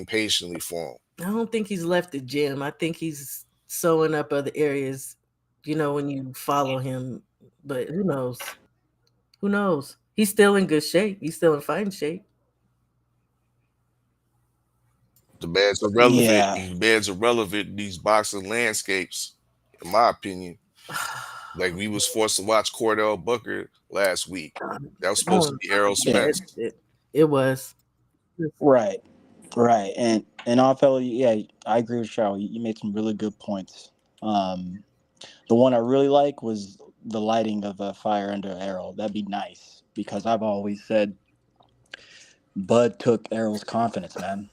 patiently for him. I don't think he's left the gym. I think he's sewing up other areas, when you follow him. But who knows? Who knows? He's still in good shape. He's still in fine shape. The man's irrelevant. Yeah, The man's irrelevant in these boxing landscapes, in my opinion. Like we was forced to watch Cordell Booker last week. That was supposed to Oh, be Errol yeah, it, Spence. it, it was. right, right, and all fellow, yeah, I agree with Cheryl. You made some really good points. Um, the one I really like was the lighting of a fire under Arrow. That'd be nice because I've always said Bud took Arrow's confidence, man.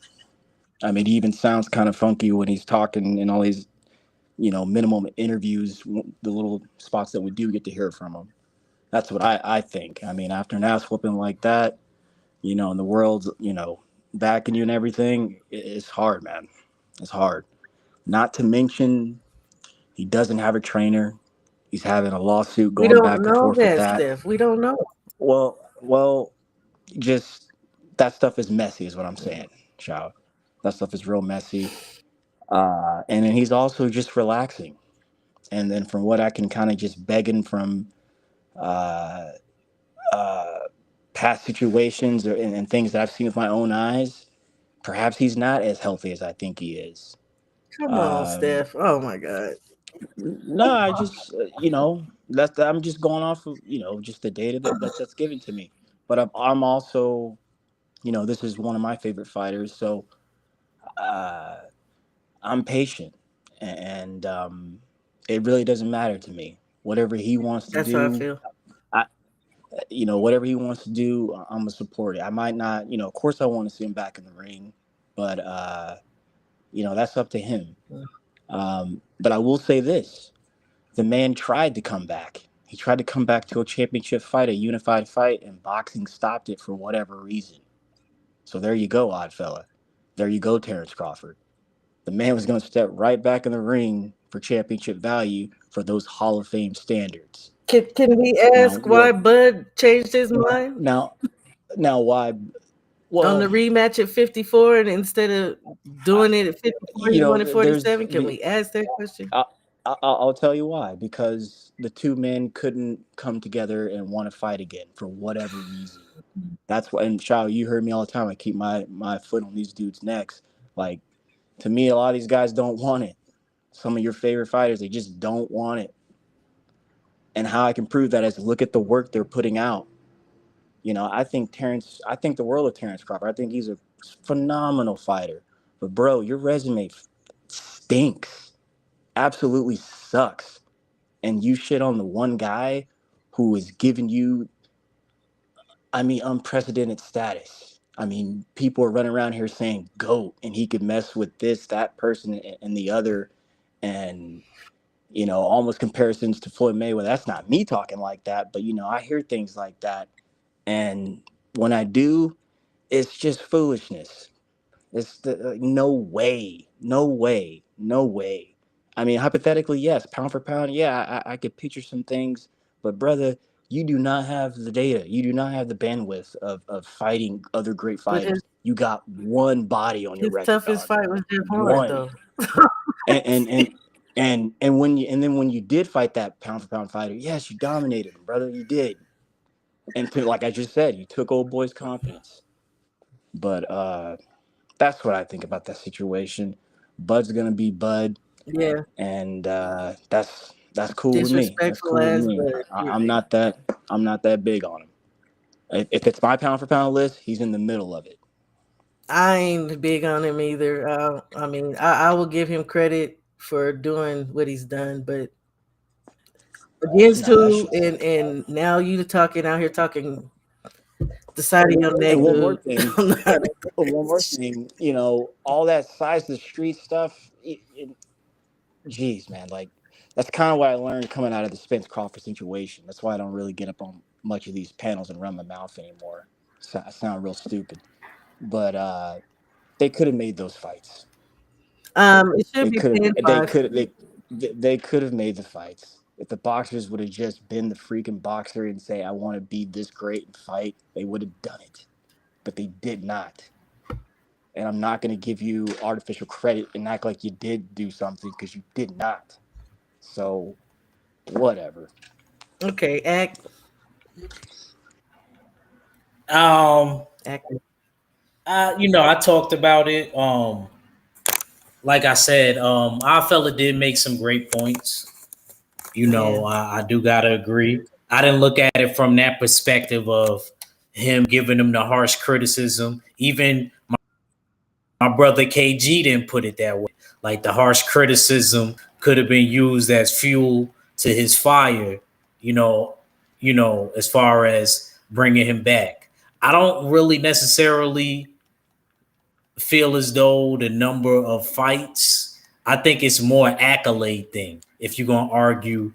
I mean, he even sounds kind of funky when he's talking in all these, minimum interviews, the little spots that we do get to hear from him. That's what I think. I mean, after an ass whooping like that, and the world's, backing you and everything, it's hard, man. It's hard. Not to mention, he doesn't have a trainer. He's having a lawsuit We going don't back and know forth with that, that. Steph. We don't know. Well, just that stuff is messy, is what I'm saying, child. That stuff is real messy. And then he's also just relaxing. And then from what I can kind of just begging from uh, uh, past situations and things that I've seen with my own eyes, perhaps he's not as healthy as I think he is. Come on, Um, Steph. Oh my God. no, I just I'm just going off of just the data that's given to me. But I'm also this is one of my favorite fighters, so uh, I'm patient, and it really doesn't matter to me. Whatever he wants to That's how I do, feel. I whatever he wants to do, I'm gonna support it. I might not, of course, I want to see him back in the ring, but that's up to him. But I will say this: the man tried to come back. He tried to come back to a championship fight, a unified fight, and boxing stopped it for whatever reason. So there you go, odd fella. There you go, Terrence Crawford. The man was going to step right back in the ring for championship value for those Hall of Fame standards. Can we Now, ask why Bud changed his mind now, now, why? on the Well, rematch at 54 and instead of I, doing it at 54, he won at there's 47? Can we ask that question? I, I'll tell you why. Because the two men couldn't come together and want to fight again for whatever reason. That's why. And Shao, you heard me all the time. I keep my foot on these dudes' necks. Like, to me, a lot of these guys don't want it. Some of your favorite fighters, they just don't want it. And how I can prove that is look at the work they're putting out. I think the world of Terrence Crawford. I think he's a phenomenal fighter. But bro, your resume stinks. Absolutely sucks. And you shit on the one guy who is giving you, I mean, unprecedented status. I mean, people are running around here saying GOAT and he could mess with this, that person, and the other. And almost comparisons to Floyd Mayweather. That's not me talking like that, but I hear things like that, and when I do, it's just foolishness. It's no way, no way, no way. I mean, hypothetically, yes, pound for pound, yeah, I could picture some things, but brother, you do not have the data. You do not have the bandwidth of fighting other great But his, fighters. You got one body on your his record, toughest dog. fight was Jeff Horn, One. though. And when you did fight that pound for pound fighter, yes, you dominated him, brother. You did. And like I just said, you took old boy's confidence. But that's what I think about that situation. Bud's gonna be Bud, Yeah, and that's cool with me. That's disrespectful cool with as, me. but I'm not that big on him. If it's my pound for pound list, he's in the middle of it. I ain't big on him either. I mean, I will give him credit for doing what he's done, but Against Nah, that who? shit's And now you talking out here talking the side of your neck, and one more dude. thing. I'm not. One more thing. All that size of the street stuff. Geez, man, like that's kind of what I learned coming out of the Spence Crawford situation. That's why I don't really get up on much of these panels and run my mouth anymore. So I sound real stupid, but they could have made those fights. It should They be could have. pin They fight. could. They could have made the fights if the boxers would have just been the freaking boxer and say, "I want to be this great and fight." They would have done it, but they did not. And I'm not going to give you artificial credit and act like you did do something because you did not. So whatever. Okay, act. Um, Act. I talked about it. Like I said, our fella did make some great points. Yeah. I do gotta agree. I didn't look at it from that perspective of him giving him the harsh criticism. Even my brother KG didn't put it that way. Like the harsh criticism could have been used as fuel to his fire. You know, as far as bringing him back. I don't really necessarily feel as though the number of fights. I think it's more accolade thing. If you're gonna argue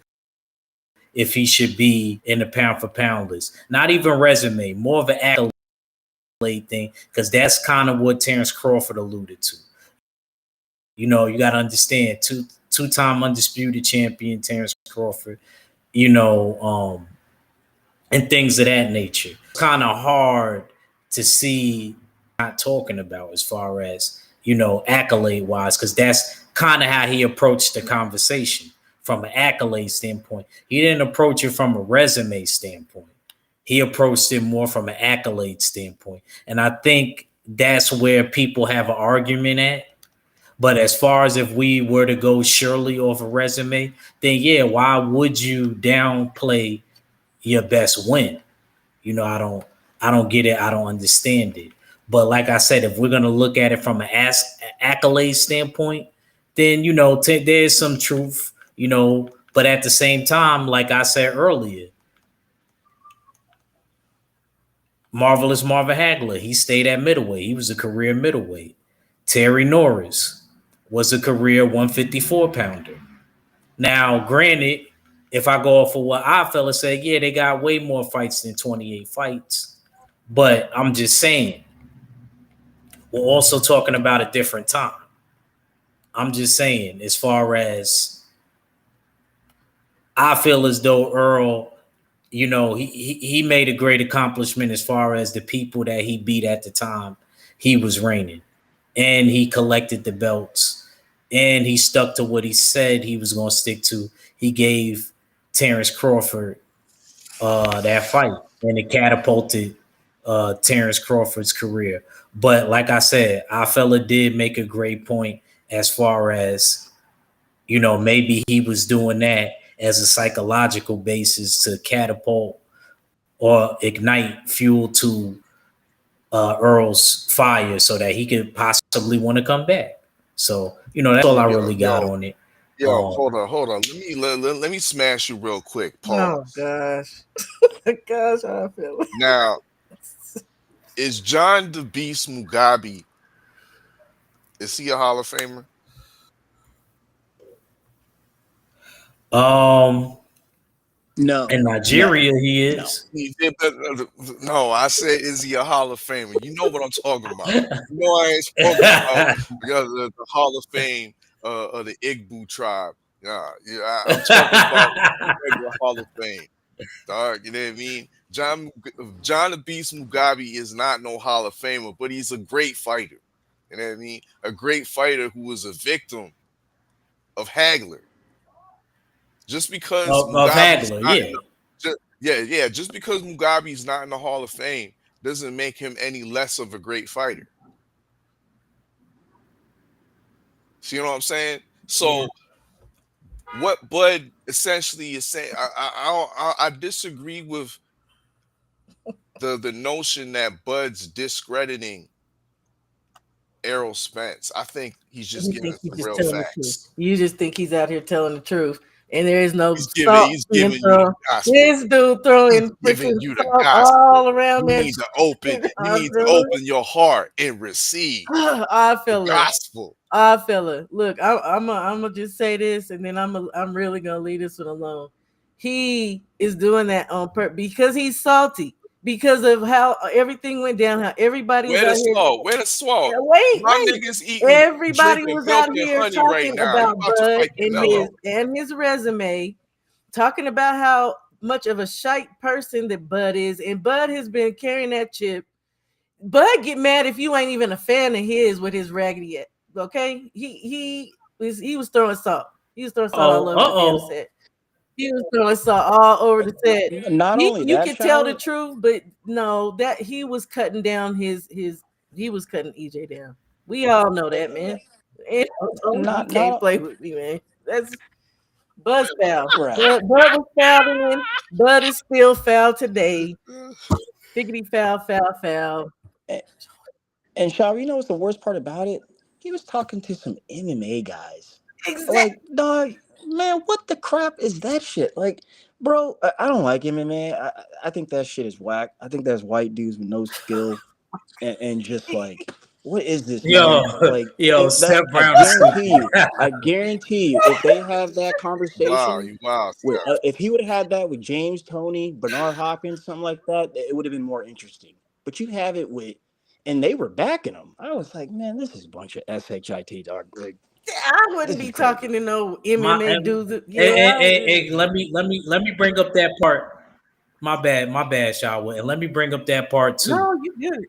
if he should be in the pound for pound list. Not even resume, more of an accolade thing, because that's kind of what Terrence Crawford alluded to. You got to understand, two-time undisputed champion Terrence Crawford, you know, and things of that nature. It's kind of hard to see not talking about as far as, accolade wise, because that's kind of how he approached the conversation from an accolade standpoint. He didn't approach it from a resume standpoint. He approached it more from an accolade standpoint. And I think that's where people have an argument at. But as far as if we were to go surely off a resume, then yeah, why would you downplay your best win? I don't get it. I don't understand it. But like I said, if we're gonna look at it from an accolade standpoint, then there's some truth. But at the same time, like I said earlier, Marvelous Marvin Hagler, he stayed at middleweight. He was a career middleweight. Terry Norris was a career 154 pounder. Now, granted, if I go off of what I fella said, yeah, they got way more fights than 28 fights. But I'm just saying, we're also talking about a different time. I'm just saying, as far as I feel as though Earl, he made a great accomplishment as far as the people that he beat at the time he was reigning. And he collected the belts. And he stuck to what he said he was going to stick to. He gave Terrence Crawford that fight, and it catapulted Terrence Crawford's career. But like I said, our fella did make a great point as far as, maybe he was doing that as a psychological basis to catapult or ignite fuel to Earl's fire so that he could possibly want to come back. So, that's all I really got on it. Hold on. Let me smash you real quick. Oh Pause. gosh, gosh, how I feel. Now, is John the Beast Mugabe? Is he a Hall of Famer? No. In Nigeria, he No. is. No, I said, is he a Hall of Famer? You know what I'm talking about. You know I ain't talking about the Hall of Fame of the Igbo tribe. I'm talking about the regular Hall of Fame. Dog, you know what I mean? John the Beast Mugabe is not no Hall of Famer, but he's a great fighter. You know what I mean? A great fighter who was a victim of Hagler. Just because of Mugabe's Hagler, not yeah. just because Mugabe's not in the Hall of Fame doesn't make him any less of a great fighter. See what I'm saying? So what Bud essentially is saying, I disagree with the notion that Bud's discrediting Errol Spence. I think he's just You giving think he's some just real telling the truth? facts. You just think he's out here telling the truth and there is no He's salt being giving you the thrown. gospel. This dude He's throwing giving freaking you the salt gospel. all around You that need to open. shit. You need to open your heart and receive I the feel it. gospel. I feel it. Look, I'm gonna just say this, and then I'm really gonna leave this one alone. He is doing that on purpose because he's salty because of how everything went down. How everybody was Where the out here. salt? Where the salt? Wait, My wait. niggas eating, Everybody drinking was milk out and here honey right talking now. You about about to Bud fight Canelo. and his resume, talking about how much of a shite person that Bud is, and Bud has been carrying that chip. Bud get mad if you ain't even a fan of his with his raggedy ass. Okay, he was throwing salt. He was throwing salt all over the damn Oh. set. He was throwing salt all over the set. Not only You that, can tell the Shower. truth, but no, that he was cutting down his he was cutting EJ down. We all know that, man. And you can't Not play with me, man. That's Bud's foul. right. Bud was foul then. Bud is still foul today. Figgity foul, foul, foul. And, and Shower, you know what's the worst part about it? He was talking to some MMA guys. Exactly. Like, dog, man, what the crap is that shit? Like, bro, I don't like MMA. I think that shit is whack. I think that's white dudes with no skill and just like, what is this, Yo, man? Like, yo, that Steph Brown is stupid. I guarantee you, if they have that Wow, conversation you wow, with, Steph. if he would have had that with James, Tony, Bernard Hopkins, something like that, it would have been more interesting. But you have it with, and they were backing him. I was like, man, this is a bunch of shit, dog. Like, I wouldn't this be is crazy. talking to no My MMA dudes. Yeah, let me bring up that part. My bad, Shawa. And let me bring up that part too. no, you good.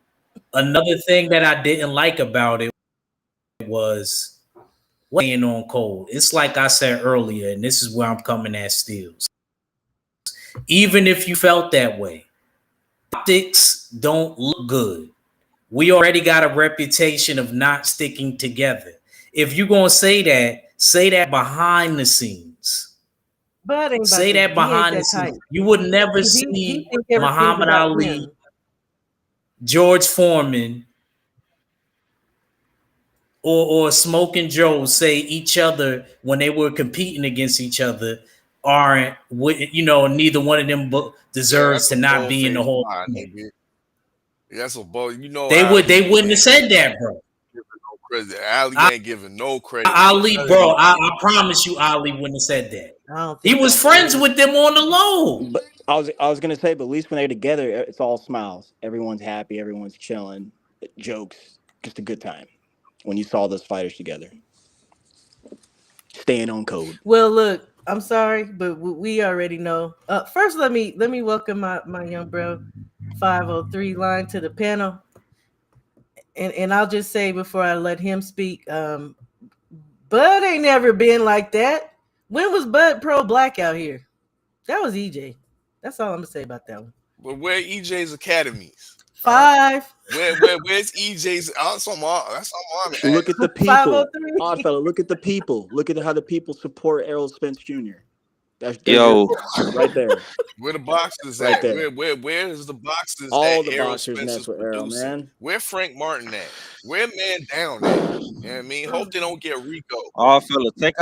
Another thing that I didn't like about it was laying on cold. It's like I said earlier, and this is where I'm coming at Steels. Even if you felt that way, optics don't look good. We already got a reputation of not sticking together. If you're gonna say that behind the scenes. Bud ain't about Say to. that He ain't behind the that scenes. type. You would never He see think everything's Muhammad about Ali, him. George Foreman, or Smoke and Joe say each other when they were competing against each other aren't, neither one of them Yeah, deserves that's a to not bold be in the faced Hall lie, of Fame. nigga. That's a bold. You know, They Ali wouldn't have ain't said that, bro. giving no credit. Ali I, ain't giving no credit to Ali, none of bro, these I niggas. promise you, Ali wouldn't have said that. I don't He think was he friends would. with them on the low. But I was gonna say, but at least when they're together, it's all smiles. Everyone's happy. Everyone's chilling. Jokes. Just a good time. When you saw those fighters together, staying on code. Well, look, I'm sorry, but we already know. First, let me welcome my young bro, 503 line to the panel, and I'll just say before I let him speak, Bud ain't never been like that. When was Bud pro black out here? That was EJ. That's all I'm gonna say about that one. But where EJ's academies? Huh? 5 Where's EJ's? That's on my Look at the ass. people, 503. Oddfellow. Look at the people. Look at how the people support Errol Spence Jr. There's your Yo, right there, Where the boxers right at? there. Where is the boxers that All the Errol boxers Spence mess is with Errol, producing? man. Where Frank Martin at? Where Man Down at? You know what I mean? Hope they don't get Rico. all fella, take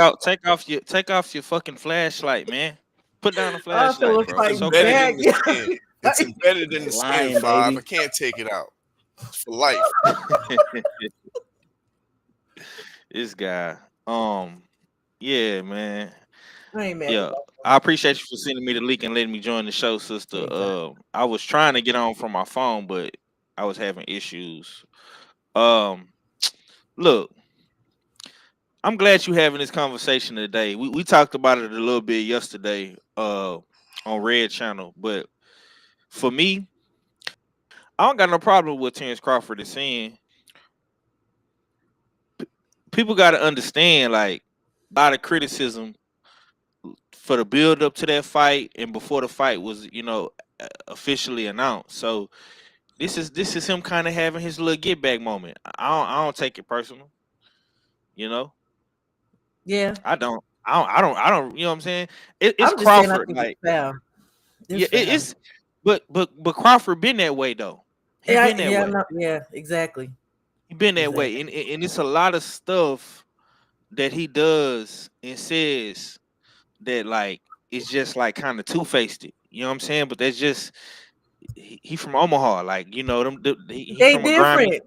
off your fucking flashlight, man. Put down the I feel flashlight, a bro. It's It's fight okay. embedded in back. the skin. It's embedded in the skin, Lying, Five. I baby. can't take it out. It's for life. This guy. Yeah, man. I ain't mad at Yeah. that. I appreciate you for sending me the link and letting me join the show, sister. Anytime. I was trying to get on from my phone, but I was having issues. Um, look, I'm glad you having this conversation today. We talked about it a little bit yesterday, on Red Channel, but for me, I don't got no problem with what Terrence Crawford is saying. People got to understand, like, a lot of criticism for the build up to that fight and before the fight was, officially announced. So this is him kind of having his little get back moment. I don't take it personal, you know. Yeah. I don't. You know what I'm saying? It's I'm just saying I Crawford, think it's like, foul. yeah. It's foul. It's but Crawford been that way though. He been that way. Yeah, exactly. He been that way, Exactly. and it's a lot of stuff that he does and says that like it's just like kind of two-faced it. You know what I'm saying? But that's just he from Omaha, like you know he They from a grimy, different.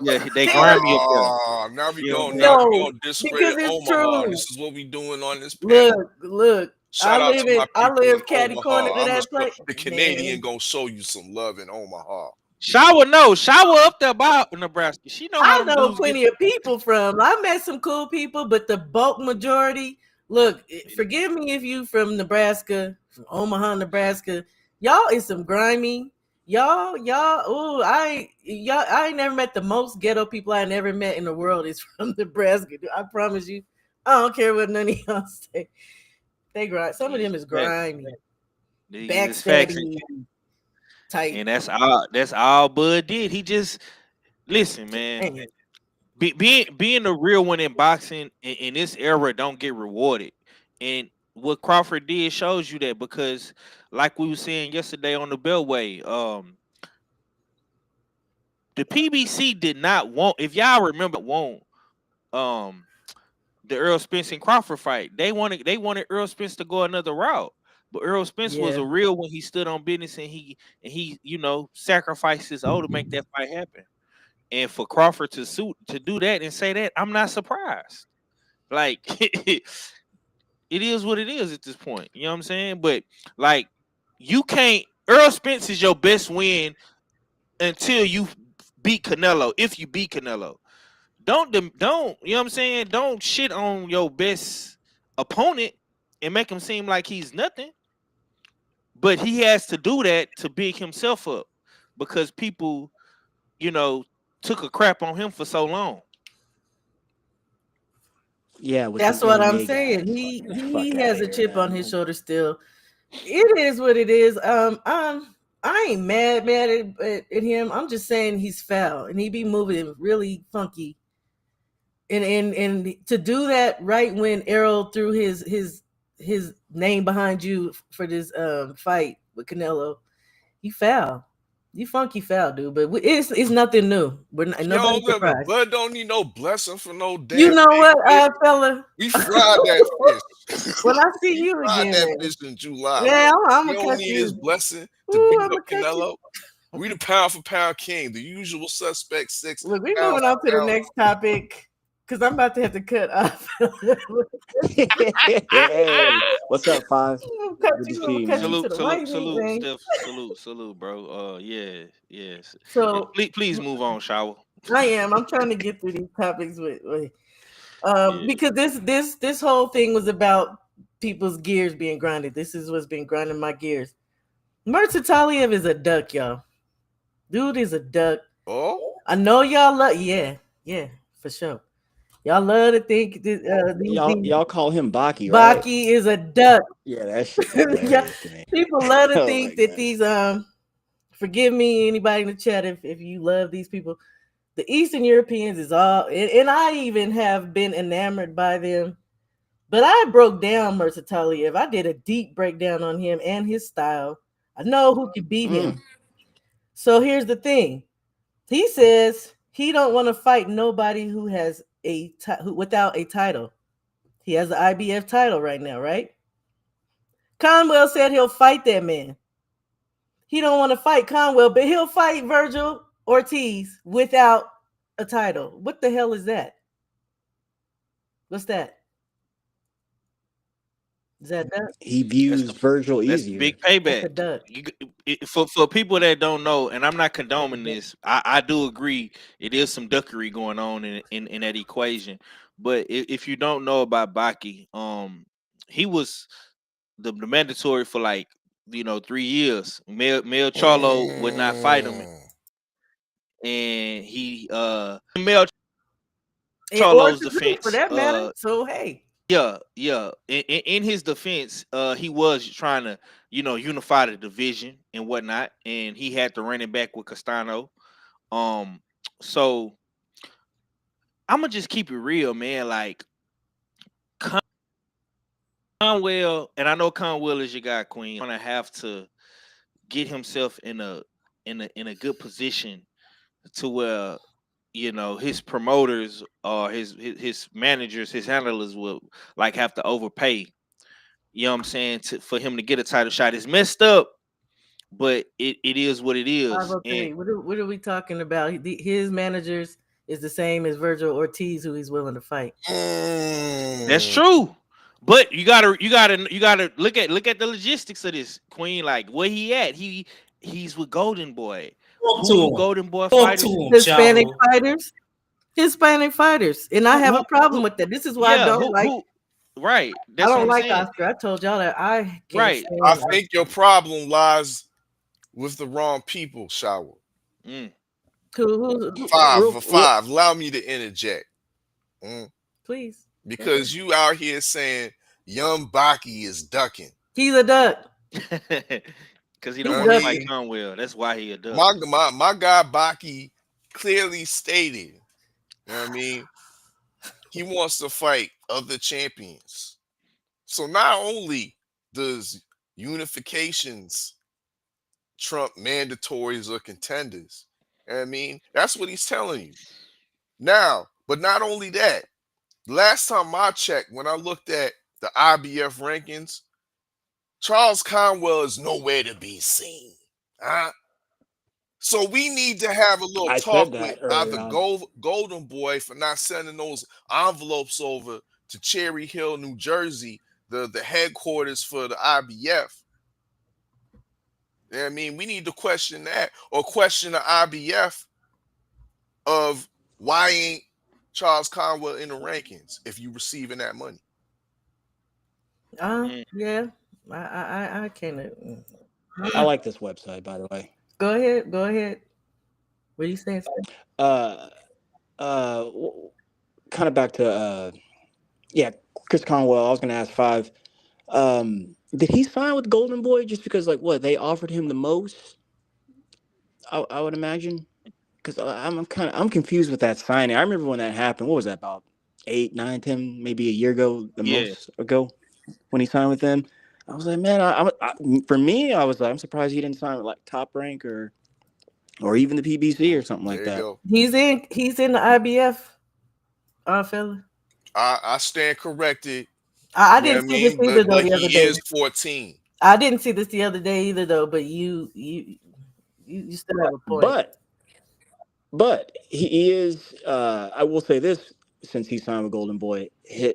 yeah, they grimy up there. Now we You know what go. I'm Now saying? we No, gonna discredit because it's Omaha. true. This is what we doing on this panel. Look. Shout out to my I people in live catty corner Omaha. to that place. The Canadian Man, gonna show you some love in Omaha. Shower up there by Nebraska. She know how I them know dudes get. plenty of people from. I met some cool people, but the bulk majority. Look, forgive me if you from Nebraska, from Omaha, Nebraska. Y'all is some grimy. Y'all. Oh, y'all. I ain't never met the most ghetto people I never met in the world is from Nebraska. I promise you. I don't care what none of y'all say. They grind. Some of them is grimy, These facts, backstabby type. and that's all Bud did. He just listen, man. Man. Being a real one in boxing in this era don't get rewarded, and what Crawford did shows you that because, like we were saying yesterday on the Beltway, the PBC did not want. If y'all remember, um the Earl Spence and Crawford fight. They wanted Earl Spence to go another route. But Earl Spence was Yeah. a real when he stood on business and he sacrificed his own to make that fight happen. And for Crawford to do that and say that, I'm not surprised. Like it is what it is at this point. You know what I'm saying? But like you can't Earl Spence is your best win until you beat Canelo. If you beat Canelo. Don't you know what I'm saying? Don't shit on your best opponent and make him seem like he's nothing. But he has to do that to big himself up because people, took a crap on him for so long. Yeah, with That's the what I'm MMA saying. guys. He Fuck has outta a here, chip on man. his shoulder still. It is what it is. I ain't mad at him. I'm just saying he's foul and he be moving really funky. And to do that right when Errol threw his name behind you for this fight with Canelo, you foul. You funky foul, dude. But it's nothing new. Nobody's surprised. Bud don't need no blessing for no damn. You know what, fella? We fried that fish. When I see We you fried again, that man. fish in July. Yeah, I'm we gonna don't cut need his you. blessing to Ooh, beat I'm up gonna cut you. Canelo. We the pound for pound king, the usual suspect 6. Look, we pound moving for on to the pound. next topic because I'm about to have to cut off. Hey, what's up, Five? I'm gonna Good to cut see you, you man. to the white meat, man. Salute, bro. Yes. So Please move on, Shower. I am. I'm trying to get through these topics Yeah. because this whole thing was about people's gears being grinded. This is what's been grinding my gears. Murtataliev is a duck, y'all. Dude is a duck. Oh, I know y'all love. Yeah, for sure. Y'all love to think that Y'all call him Baki, right? Baki is a duck. Yeah, that shit's Yeah, hilarious to me. people love to Oh think my that God. these forgive me, anybody in the chat if you love these people. The Eastern Europeans is all, and I even have been enamored by them. But I broke down Murtataliev. I did a deep breakdown on him and his style. I know who can beat him. So here's the thing. He says he don't want to fight nobody who has without a title. He has the IBF title right now, right? Conwell said he'll fight that man. He don't want to fight Conwell, but he'll fight Virgil Ortiz without a title. What the hell is that? What's that? Is that duck? He views Virgil That's easier. big That's a payback. duck. For people that don't know, and I'm not condoning this, I do agree it is some duckery going on in that equation. But if you don't know about Baki, he was the mandatory for 3 years. Mel Charlo would not fight him, and he Mel Charlo's defense for that matter. So hey, yeah. In his defense, he was trying to, unify the division and whatnot, and he had to run it back with Castano. So I'm gonna just keep it real, man. Like Conwell, and I know Conwell is your guy, Queen. Gonna have to get himself in a good position to where his promoters or his managers, his handlers will have to overpay. You know what I'm saying? For him to get a title shot is messed up, but it is what it is. 503. What are we talking about? His managers is the same as Virgil Ortiz, who he's willing to fight. That's true. But you gotta look at the logistics of this, Queen. Like where he at? He's with Golden Boy. Who Golden Boy fighters? Hispanic fighters, and I have a problem with that. This is why I don't like. Right. That's I don't like saying. Oscar. I told y'all that I can't right. I think your problem lies with the wrong people, Shower. Five. Allow me to interject. Please. Because you out here saying Young Baki is ducking. He's a duck. Because he don't want to fight Conwell. That's why he a duck. My guy Baki clearly stated, you know what I mean? He wants to fight other champions. So not only does unifications trump mandatories or contenders, you know what I mean? That's what he's telling you. Now, but not only that, last time I checked, when I looked at the IBF rankings, Charles Conwell is nowhere to be seen. So we need to have a little talk with either Golden Boy for not sending those envelopes over to Cherry Hill, New Jersey, the headquarters for the IBF. You know what I mean? We need to question that, or question the IBF of why ain't Charles Conwell in the rankings if you receiving that money. Yeah, I can't. I like this website, by the way. Go ahead. What are you saying? Kind of back to Chris Conwell. I was gonna ask Five. Did he sign with Golden Boy just because they offered him the most? I would imagine. Because I'm confused with that signing. I remember when that happened. What was that, about 8, 9, 10, maybe a year ago, most ago, when he signed with them? I was like, man, for me, I was like, I'm surprised he didn't sign with Top Rank or even the PBC or something like that. Go. He's in the IBF, fella. I stand corrected. I didn't see this either though the other day. He is 14. I didn't see this the other day either though, but you still have a point. But he is. I will say this: since he signed with Golden Boy,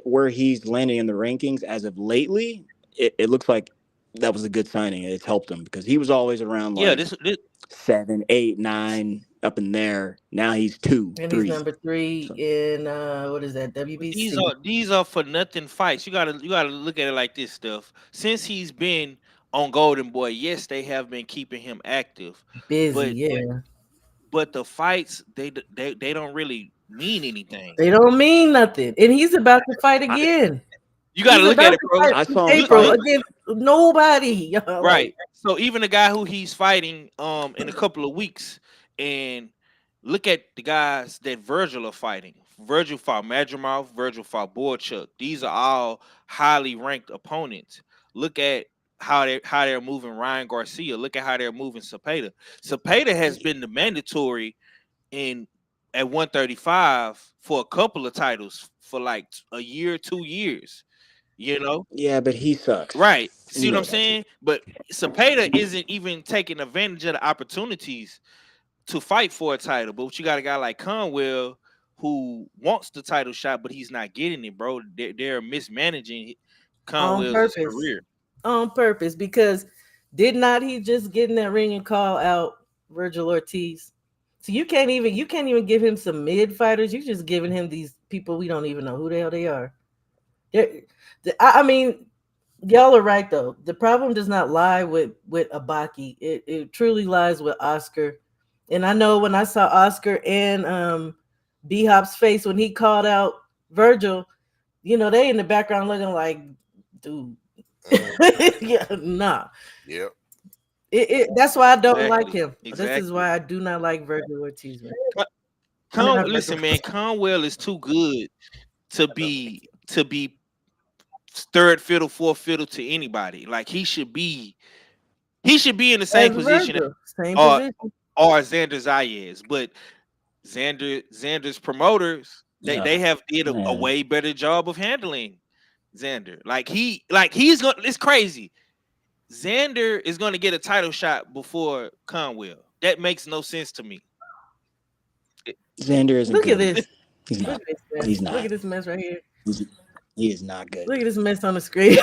where he's landing in the rankings as of lately, it looks like that was a good signing. It's helped him because he was always around 7, 8, 9 up in there. Now he's 2, and 3. He's number 3 in what is that, WBC? These are for nothing fights. You gotta look at it like this stuff. Since he's been on Golden Boy, yes, they have been keeping him active, busy, but the fights they don't really mean anything. They don't mean nothing, and he's about to fight again. You got to look at it, bro. I saw April against nobody. Right. So even the guy who he's fighting in a couple of weeks, and look at the guys that Virgil are fighting. Virgil fought Madrimov, Virgil fought Borchuk. These are all highly ranked opponents. Look at how they're moving Ryan Garcia. Look at how they're moving Cepeda. Cepeda has been the mandatory at 135 for a couple of titles for like a year, 2 years. You know? Yeah, but he sucks. Right. See what I'm saying? But Cepeda isn't even taking advantage of the opportunities to fight for a title. But you got a guy like Conwell who wants the title shot, but he's not getting it, bro. They're mismanaging Conwell's career. On purpose, because did not he just get in that ring and call out Virgil Ortiz? So you can't even give him some mid fighters. You're just giving him these people we don't even know who the hell they are. I mean, y'all are right though. The problem does not lie with Abaki. It truly lies with Oscar. And I know when I saw Oscar and B-Hop's face when he called out Virgil, they in the background looking like, dude. Yeah, nah. Yep. That's why I don't like him. Exactly. This is why I do not like Virgil Ortiz. Listen, man, Conwell is too good to be third fiddle, fourth fiddle to anybody. Like he should be in the same position or Xander Zayas, but Xander's promoters they have did a way better job of handling Xander. He's gonna. It's crazy. Xander is gonna get a title shot before Conwell. That makes no sense to me. Xander isn't Look at good. this. He's Look not. at this mess. He's Look not. at this mess right here. He is not good. Look at this mess on the screen.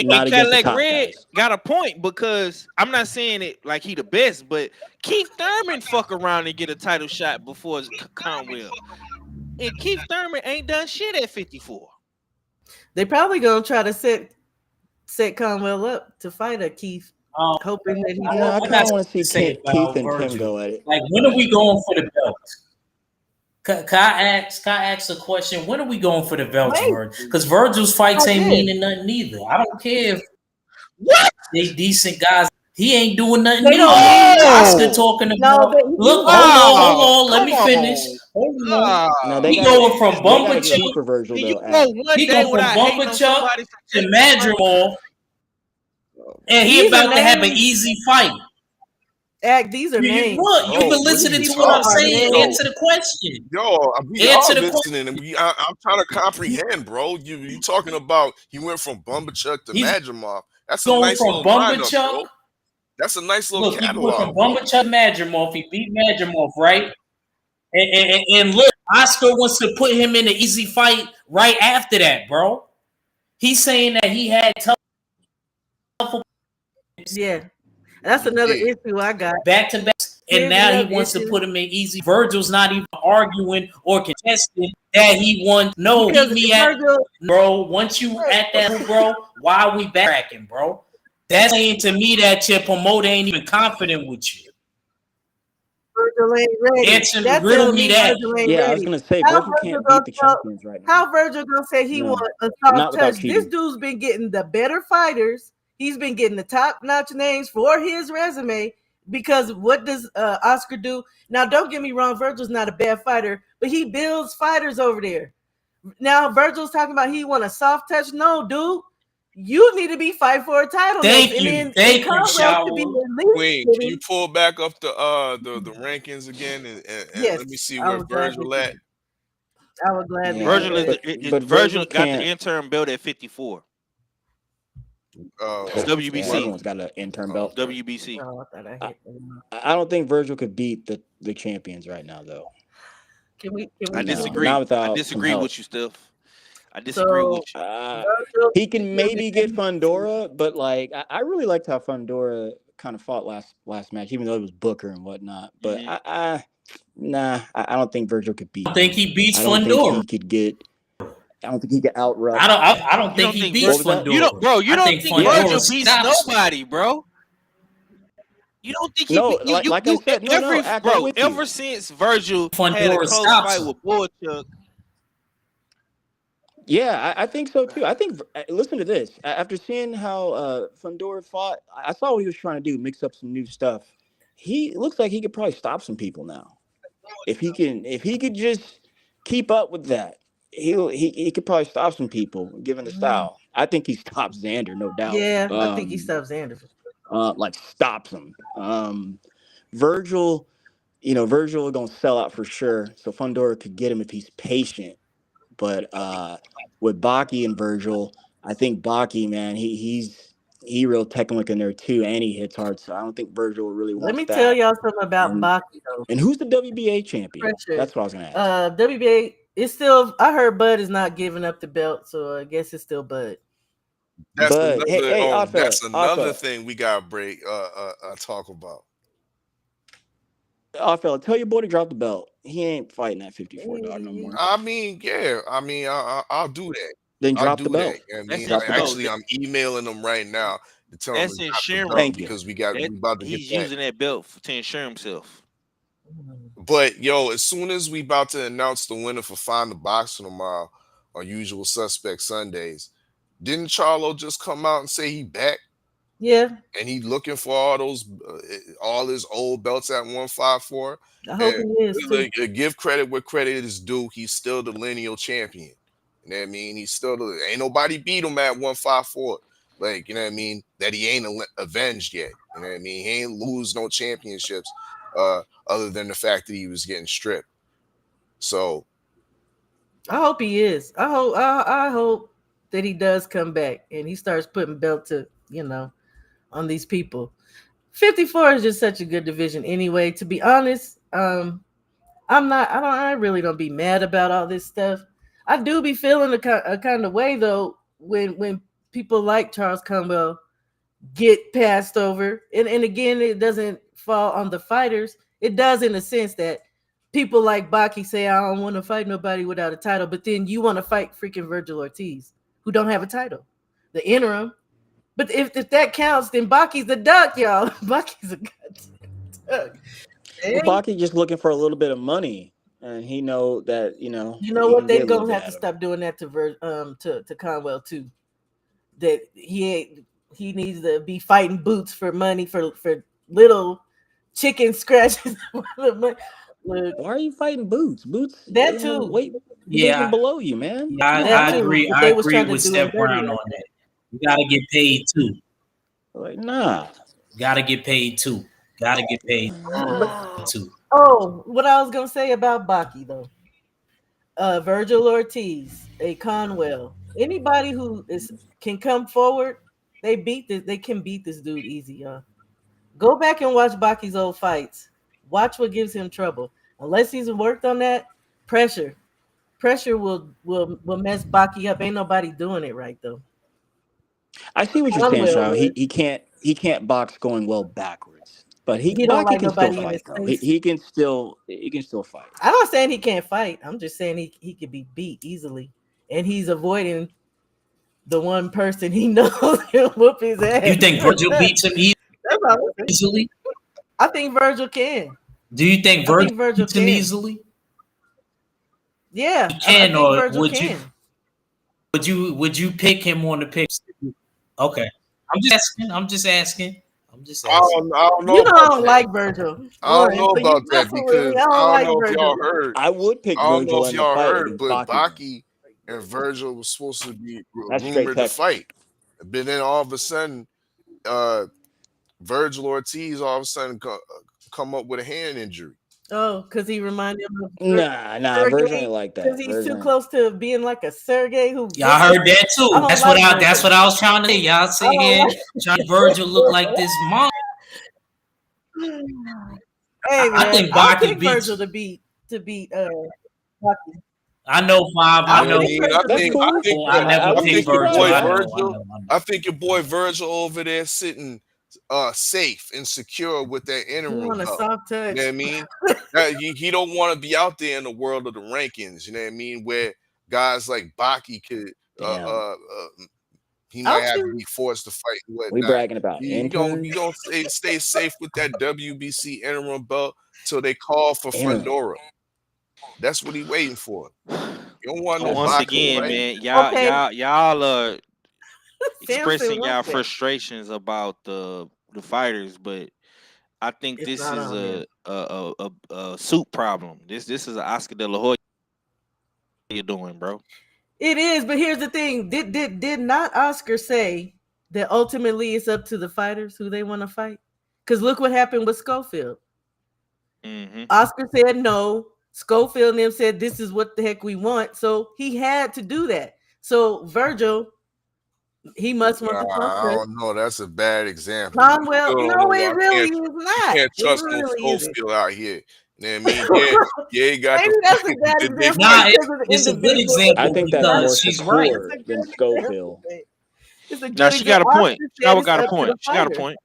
Not against the Cadillac top Red guys. got a point because I'm not saying it like he the best, but Keith Thurman fuck around and get a title shot before Conwell, and Keith Thurman ain't done shit at 54. They probably gonna try to set Conwell up to fight a Keith, hoping that he No, I does. kind of want to see say Keith and about Kim go at it. Like, when are we going for the belts? Can I ask a question? When are we going for the belts, Wait. Virgil? Because Virgil's fights ain't Okay. meaning nothing either. I don't care if they decent guys. He ain't doing nothing They don't either. need Oscar to. talking No, about. but Look, Oh, hold on. Let come me finish. on. Hold on. No, they We got going from they bumper got a chuck. two for Virgil You though. go Act. one He day going from without hating bumper on chuck somebody from to 10 Madrigal, and he These are about to have an names. easy fight. These are names. Look, Bro, you've been what are listening you to what I'm talking saying. about? Answer the question. Yo, we Answer are the question. listening, and I'm trying to comprehend, bro. You talking about he went from Bumbachuck to He's Madrimov. That's a going nice from little bumper lineup, chuck. bro. That's a nice little Look, he went from catalog, bro. bumper chuck to Madrimov. He beat Madrimov, right? And look, Oscar wants to put him in an easy fight right after that, bro. He's saying that he had tough Yeah, that's another Yeah. issue I got. back to back, and Here's now he another wants to issue. put him in easy. Virgil's not even arguing or contesting that he won. No, Because he me at Virgil, bro. Once you at that, bro, why are we backtracking, bro? That's saying to me that your promoter ain't even confident with you. Virgil ain't ready. Answer, That riddle tells me me that. Virgil ain't Yeah, I was ready. gonna say How Virgil Virgil can't gonna beat the tell? champions right now. How Virgil gonna say he No, want a not soft without touch? This cheating. dude's been getting the better fighters. He's been getting the top-notch names for his resume. Because what does Oscar do? Now, don't get me wrong, Virgil's not a bad fighter, but he builds fighters over there. Now, Virgil's talking about he want a soft touch. No, dude. You need to be fighting for a title next. And then Thank you, Conwell should be Shaul. at least Queen, can you getting. pull back up the rankings again and Yes, let me see I where would gladly Virgil do at? that. I would gladly Yeah, do Virgil that. but Virgil Virgil got the can't. interim belt at 54. Uh, It's Yeah, WBC. everyone's got an intern belt. WBC. Oh, I thought I I, hit them. I don't think Virgil could beat the champions right now though. Can we I do No, this? not disagree. I without some disagree help. with you, Steph. I disagree with So you. Virgil, He can maybe get Fundora, but like I really liked how Fundora kind of fought last match, even though it was Booker and whatnot. But Mhm. I don't think Virgil could beat I think him. he beats I don't think Fundora. he could get. I don't think he could outrun. I don't You think don't he think beats What was that? You don't, Fundora. bro. You I don't think think Yeah. Virgil Fundora beats stops. nobody, bro. You don't think he No, beat you? like I said, no, Every Act, I'm bro. with Ever you. since Virgil had a Fundora close stops fight him. with Boychuk, Yeah, I think so too. I think listen to this. After seeing how Fundora fought, I saw what he was trying to do, mix up some new stuff. He looks like he could probably stop some people now. If he could just keep up with that, he could probably stop some people given the style. I think he stops Xander, no doubt. yeah, I think he stops Anderson. Like stops him. Virgil, Virgil is gonna sell out for sure. So Fundora could get him if he's patient. But with Baki and Virgil, I think Baki, man, he real technical in there too, and he hits hard. So I don't think Virgil really Let wants me tell that. y'all something about And Baki though. and who's the WBA champion? Pressure. That's what I was gonna ask. WBA is still. I heard Bud is not giving up the belt, so I guess it's still Bud. that's But another. hey, Oh, that's another Oddfella, thing we gotta break. Talk about. tell your boy to drop the belt. He ain't fighting that 54 dog no more. I mean, yeah. I mean, I'll do that. Then I'll drop the do that. belt. I that's mean, in, Drop the belt. actually, I'm emailing them right now to tell them that's to drop the belt insurance. Thank you. because we That about to get he's that. using that belt to insure himself. But yo, as soon as we about to announce the winner for Find the Boxing tomorrow on Usual Suspect Sundays, didn't Charlo just come out and say he back Yeah, and he looking for all those all his old belts at 154? I hope And he is too. give credit where credit is due. He's still the lineal champion. You know what I mean? He's still ain't nobody beat him at 154. Like, you know what I mean? That he ain't avenged yet. You know what I mean? He ain't lose no championships other than the fact that he was getting stripped. So I hope he is. I hope that he does come back and he starts putting belt to, on these people. 54 is just such a good division anyway. To be honest, I really don't be mad about all this stuff. I do be feeling a kind of way though when people like Charles Conwell get passed over. And again, it doesn't fall on the fighters. It does in the sense that people like Baki say, I don't want to fight nobody without a title, but then you want to fight freaking Virgil Ortiz, who don't have a title, the interim. But if that counts, then Baki's a duck, y'all. Baki's a duck. Well, Baki just looking for a little bit of money, and he know that You know he what? can They're get a little gonna bit have to out of stop doing that to Conwell too. That he needs to be fighting Boots for money for little chicken scratches. Look, Why are you fighting Boots? Boots, that too. wait, Yeah, division below you, man. yeah, I, Come That I on, too. agree. But I they was agree trying to with do him Steph dirty Brown like on that. You gotta get paid too. like nah. Gotta get paid too. Gotta get paid that. too. Oh, what I was gonna say about Baki though. Virgil Ortiz, a Conwell, anybody who can come forward, they can beat this dude easy, y'all. Go back and watch Baki's old fights. Watch what gives him trouble. Unless he's worked on that, pressure. Pressure will mess Baki up. Ain't nobody doing it right though. I see what you're saying, Conwell Shaw. is. He can't box going well backwards, but He don't Baki like can still nobody in his fight though. He, face. he can still fight. I'm not saying he can't fight. I'm just saying he could be beat easily. And he's avoiding the one person he knows can whoop his ass. You think Virgil beats him That's all I'm saying. easily? I think Virgil can. Do you think I Virgil think Virgil beats him can. easily? Yeah, You I can, think or Virgil can. would you pick him on the pick? Okay, I'm just asking. I don't know You know I about don't that. like Virgil. I don't know So you about that definitely because I I don't don't like know if y'all Virgil. heard. I would pick I don't know Virgil if in the y'all fight heard, against but Baki. Baki and Virgil was supposed to be That's straight rumored to Texas. fight. But then all of a sudden, Virgil Ortiz all of a sudden come up with a hand injury. Oh, because he reminded him of Nah, Virgil ain't Sergey. like Because that. he's too Virgil ain't. close to being like a Sergey who Y'all heard that too. I don't like That's Virgil. what I was trying to say. Y'all I sitting don't here like trying to Virgil look like this monster. Hey I man, think I'll Baki pick Virgil beats. to beat Baki. I know Five. You I know I'll what I know. pick mean? Virgil to That's beat cool. Baki. I never I I wouldn't be picked think your Virgil. boy surprised. Virgil. I know. I think your boy Virgil over there sitting safe and secure with that You interim want a belt. soft You touch. know what I mean? He don't want to be out there in the world of the rankings. You know what I mean? Where guys like Baki could Damn, he might I'll have to choose. be forced to fight and we whatnot. bragging about You don't interns. you don't stay safe with that WBC interim belt till they call for Interim. Fundora. That's what he waiting for. You don't want no That's Once Baki bullshit, again, fight. man. man, y'all Okay, y'all y'all Samson expressing y'all wants that. frustrations about the fighters, but I think It's this not is on him. a suit problem. This is an Oscar De La Hoya you're doing, bro. It is, but here's the thing: did not Oscar say that ultimately it's up to the fighters who they want to fight? Because look what happened with Schofield. Mm-hmm. Oscar said no. Schofield and them said this is what the heck we want. So he had to do that. So Virgil, he must want Nah, the soft I touch. don't know. That's a bad example. You Conwell, still don't no, know. it Y'all really can't is you not. can't It trust no really isn't. Schofield out here. You know what I mean? Yeah, yeah, he got Maybe the that's a bad did they example Nah, fight. because of the it's a good individual. I example think that's Not, more because she's right. it's Shakur a good than example. Schofield. It's a Now good she got a example. point. Oscar said Shikawa it's got a up to the point. She got a fighter. point.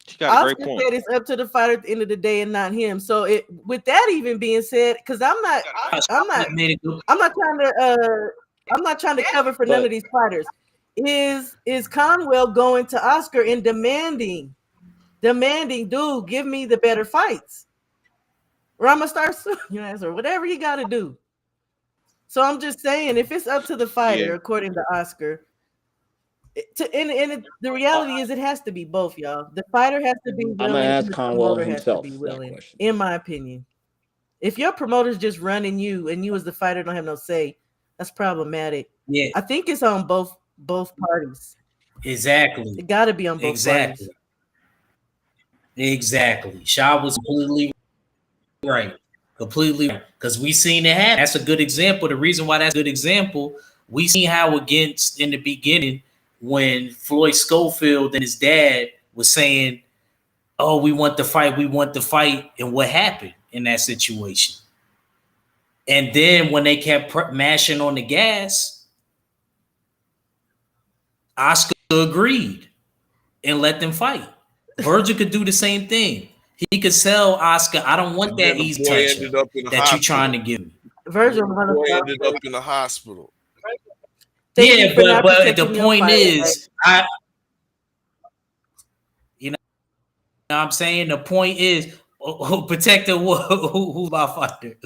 She got a great Oscar point. said it's up to the fighter at the end of the day and not him. So it with that even being said, because I'm not Made a good I'm not trying to I'm not trying to cover for none of But these fighters. Is Conwell going to Oscar and demanding, dude, give me the better fights? Or I'm gonna start suing your ass or whatever you gotta do. So I'm just saying, if it's up to the Yeah. fighter, according to Oscar, the reality is it has to be both, y'all. The fighter has to be I'm gonna willing and ask the Conwell promoter has to be himself that willing, question. in my opinion. If your promoter's just running you and you as the fighter don't have no say, that's problematic. yeah, I think it's on both parties. exactly. It got to be on both parties. Exactly. Shaw was completely right. Completely right. Because we seen it happen. That's a good example. The reason why that's a good example, We seen how against in the beginning when Floyd Schofield and his dad was saying, "Oh, we want the fight, and what happened in that situation? And then when they kept mashing on the gas, Oscar agreed and let them fight. Virgil could do the same thing. He could sell Oscar, I don't want that easy touch that you're trying to give me. Virgil ended up in the hospital. Yeah, but the point is, you know what I'm saying? The point is, protect who my fighter.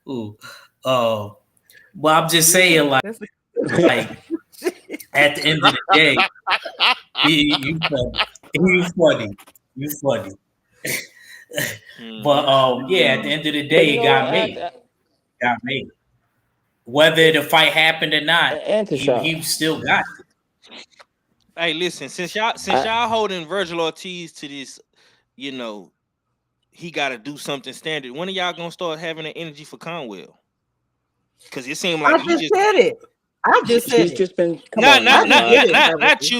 Well, I'm just saying, like at the end of the day, you funny. But yeah, at the end of the day, it got made. Whether the fight happened or not, he still got it. Hey, listen, since y'all holding Virgil Ortiz to this, you know, he got to do something standard. When are y'all gonna start having the energy for Conwell? Because it seemed like I just said it. I just said He's just been not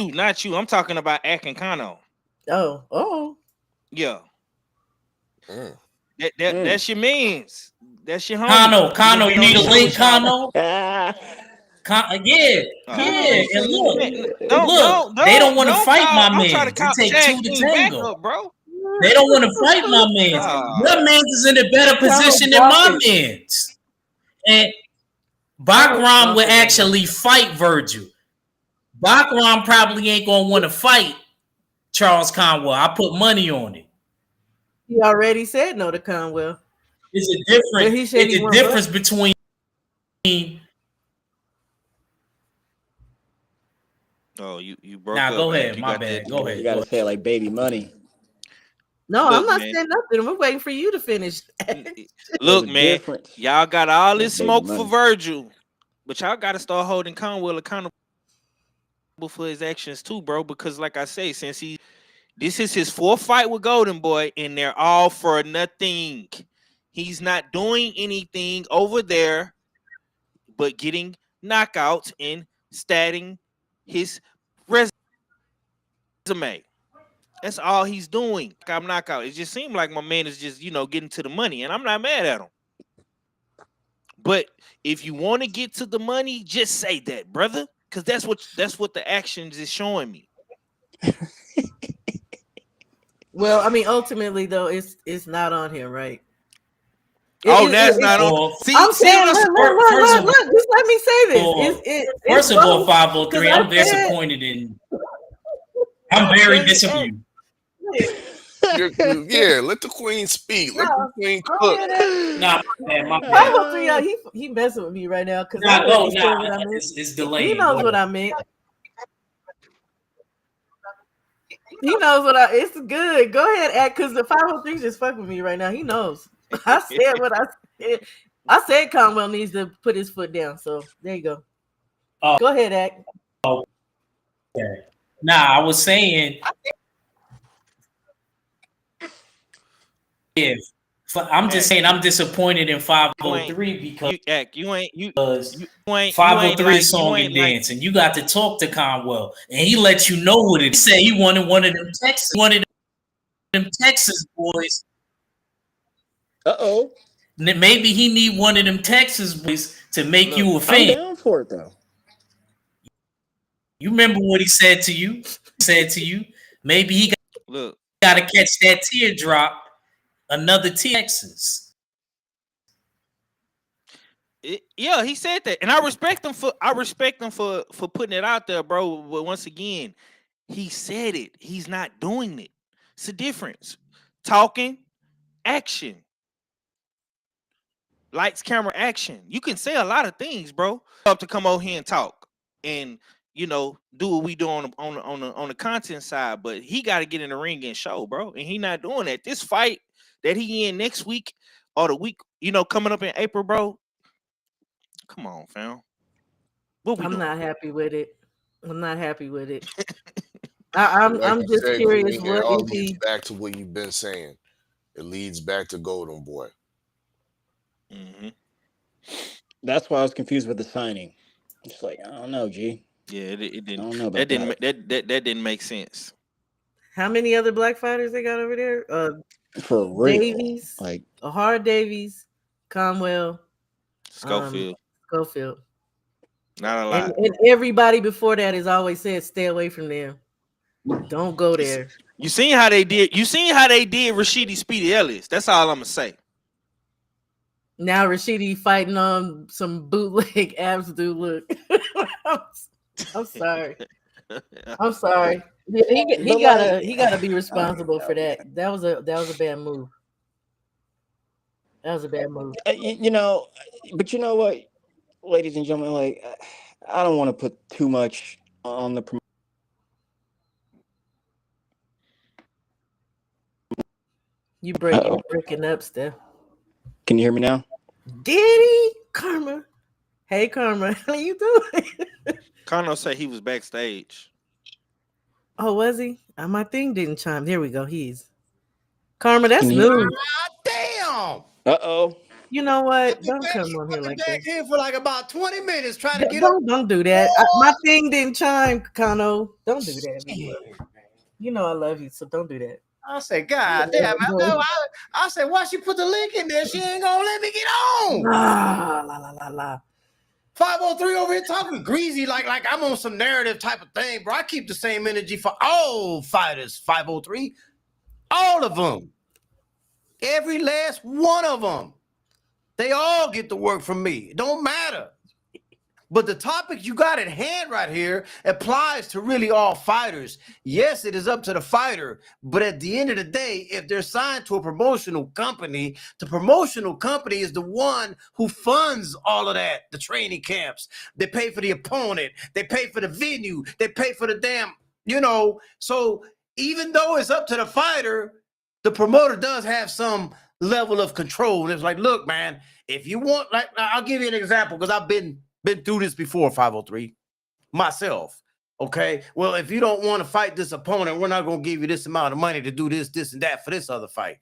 you. I'm talking about Akin Kano. Oh. Yeah. That's your means. That's your homie. Kano, you need a link, Kano? Yeah. And look, they don't want to fight my man. They take two to tango, bro. They don't want to fight my man. Your man is in a better position than my man's. And Bakram will actually fight Virgil. Bakram probably ain't gonna want to fight Charles Conwell. I put money on it. He already said no to Conwell. It's a difference between. Oh, you broke up. Nah, go ahead. My bad. Go ahead. You gotta say like baby money. No, look, I'm not saying nothing. I'm waiting for you to finish. Look, man, y'all got all this smoke for Virgil, but y'all got to start holding Conwell accountable for his actions too, bro. Because, like I say, since this is his fourth fight with Golden Boy, and they're all for nothing. He's not doing anything over there, but getting knockouts and statting his resume. That's all he's doing. I'm knockout. It just seemed like my man is just, getting to the money, and I'm not mad at him. But if you want to get to the money, just say that, brother, because that's what the actions is showing me. Well, I mean, ultimately though, it's not on him, right? That's not on. See, I'm saying, look. Just let me say this. First of all, 503, I'm disappointed in. I'm very disappointed. Yeah, let the queen speak. Let the queen cook. Nah, my 503, he messing with me right now because it's delayed. He knows what I meant. He knows it's good. Go ahead, act, because the 503 just fuck with me right now. He knows. I said what I said. I said Conwell needs to put his foot down. So there you go. Go ahead, act. Okay. Nah, I was saying. I'm just saying I'm disappointed in 503 because you ain't 503 is song and dance, and you got to talk to Conwell, and he let you know what it said. He wanted one of them Texas boys. Maybe he need one of them Texas boys to make you a fan. I'm down for it though. You remember what he said to you? Maybe he got to catch that teardrop. Another Texas. Yeah, he said that, and I respect him for putting it out there, bro. But once again, he said it. He's not doing it. It's a difference. Talking, action. Lights, camera, action. You can say a lot of things, bro. Up to come over here and talk, and do what we do on the content side. But he got to get in the ring and show, bro. And he not doing that. This fight that he in next week or the week, coming up in April, bro. Come on, fam. I'm not happy with it. I'm just curious. It all leads back to what you've been saying. It leads back to Golden Boy. Mm-hmm. That's why I was confused with the signing. It's like, I don't know, G. Yeah, it I didn't. don't know about That didn't. that. That didn't make sense. How many other black fighters they got over there? For real. Davies, Like, Ahar Davies, Conwell, Schofield, Schofield. not a lot. And everybody before that has always said, stay away from them. Don't go there. You seen how they did? You seen how they did Rashidi Speedy Ellis? That's all I'm gonna say. Now Rashidi fighting on some bootleg absolute look. I'm sorry. I'm sorry. He gotta be responsible for that. That was a bad move. That was a bad move. you know, but you know what, ladies and gentlemen, like, I don't want to put too much on the You breaking up, Steph. Can you hear me now? Did he? Karma. Hey, Karma. How you doing? Connor said he was backstage. Oh, was he? My thing didn't chime. There we go. He's Karma. That's new. Damn. Uh-oh. You know what? Don't come on here like that. Here for like about 20 minutes trying to get Don't do that. My thing didn't chime, Kano. Don't do that. You know I love you, so don't do that. I said, God damn. I said, why she put the link in there? She ain't gonna let me get on. La. 503 over here talking greasy like I'm on some narrative type of thing, bro. I keep the same energy for all fighters. 503, all of them, every last one of them. They all get the work from me. It don't matter. But the topic you got at hand right here applies to really all fighters. Yes, it is up to the fighter. But at the end of the day, if they're signed to a promotional company, the promotional company is the one who funds all of that, the training camps. They pay for the opponent. They pay for the venue. They pay for the damn, So even though it's up to the fighter, the promoter does have some level of control. And it's like, look, man, if you want, like, I'll give you an example because I've been through this before, 503, myself. Okay. Well, if you don't want to fight this opponent, we're not going to give you this amount of money to do this, and that for this other fight.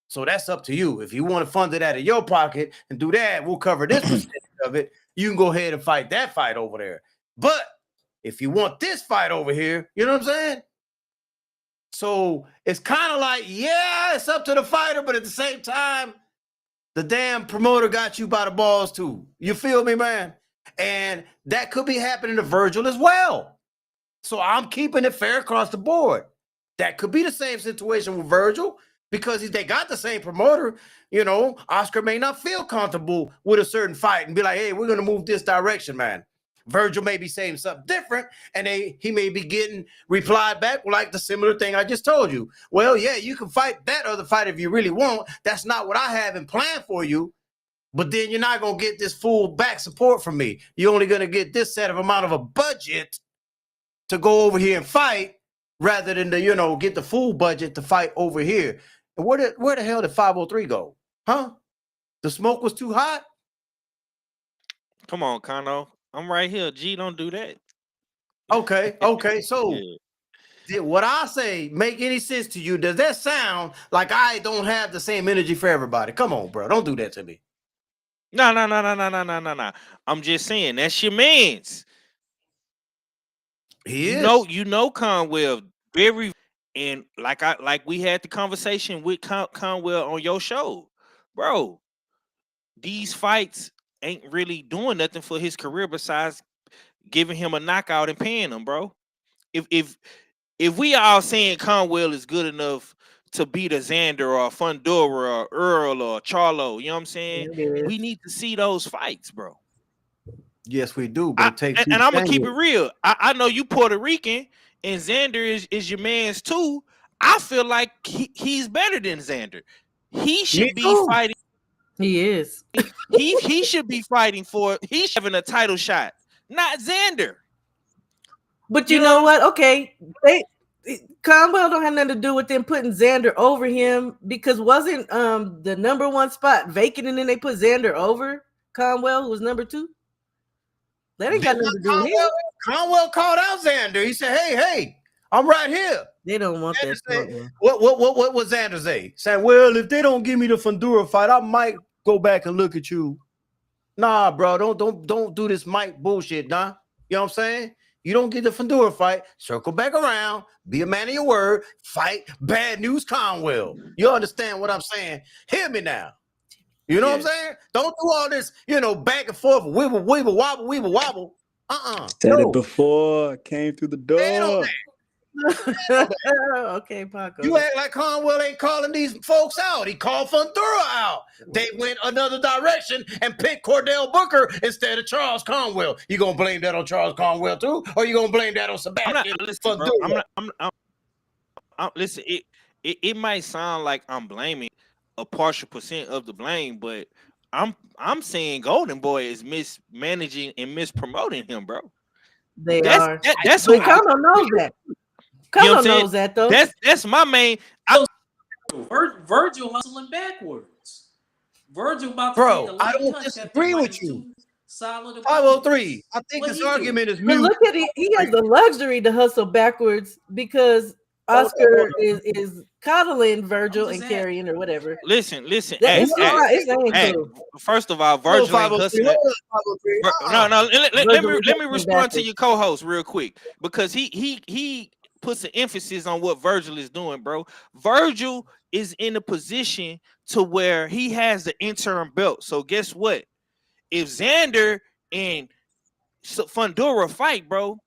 So that's up to you. If you want to fund it out of your pocket and do that, we'll cover this percentage of it. You can go ahead and fight that fight over there. But if you want this fight over here, you know what I'm saying? So it's kind of like, yeah, it's up to the fighter, but at the same time, the damn promoter got you by the balls too. You feel me, man? And that could be happening to Virgil as well. So I'm keeping it fair across the board. That could be the same situation with Virgil because they got the same promoter. Oscar may not feel comfortable with a certain fight and be like, hey, we're going to move this direction, man. Virgil may be saying something different, and he may be getting replied back like the similar thing I just told you. Well, yeah, you can fight that other fight if you really want. That's not what I have in plan for you. But then you're not going to get this full back support from me. You're only going to get this set of amount of a budget to go over here and fight rather than to, get the full budget to fight over here. And where the hell did 503 go? Huh? The smoke was too hot? Come on, Kano. I'm right here. G, don't do that. Okay. So did what I say make any sense to you? Does that sound like I don't have the same energy for everybody? Come on, bro. Don't do that to me. No. I'm just saying that's your man's. He is. You know Conwell very, and like we had the conversation with Conwell on your show, bro. These fights ain't really doing nothing for his career besides giving him a knockout and paying him, bro. If we all saying Conwell is good enough to beat a Xander or a Fundora or Earl or Charlo, you know what I'm saying? Yes. We need to see those fights, bro. Yes, we do. But it takes and I'm gonna keep it real. I know you Puerto Rican and Xander is your man's too. I feel like he's better than Xander. He should be fighting. He is. he should be fighting for. He's having a title shot, not Xander. But you know what? Okay, Conwell don't have nothing to do with them putting Xander over him because wasn't the number one spot vacant and then they put Xander over Conwell, who was number 2? That ain't got nothing to do with him. Conwell called out Xander. He said, "Hey, I'm right here." They don't want Xander that. Say, what was Xander say? Said, "Well, if they don't give me the Fundura fight, I might go back and look at you." Nah, bro, don't do this Mike bullshit, nah. You know what I'm saying? You don't get the Fundora fight, circle back around, be a man of your word, fight Bad News Conwell. You understand what I'm saying? Hear me now. You know what I'm saying? Don't do all this, back and forth, wibble, wibble, wobble, weeble, wobble. Said it before, came through the door. Okay, Paco. You act like Conwell ain't calling these folks out. He called Fundora out. They went another direction and picked Cordell Booker instead of Charles Conwell. You gonna blame that on Charles Conwell too, or you gonna blame that on Sebastian? Listen, it might sound like I'm blaming a partial percent of the blame, but I'm saying Golden Boy is mismanaging and mispromoting him, bro. That's who Kano knows that. Kano knows that though. That's my main. Virgil hustling backwards. Virgil about to bro. I don't disagree with you. 503. I think this argument is mute. Look at it. He has the luxury to hustle backwards because Oscar is coddling Virgil and carrying or whatever. Listen. First of all, Virgil ain't hustling. No. Let me respond to your co-host real quick because he puts an emphasis on what Virgil is doing, bro. Virgil is in a position to where he has the interim belt. So guess what? If Xander and Fundora fight, bro,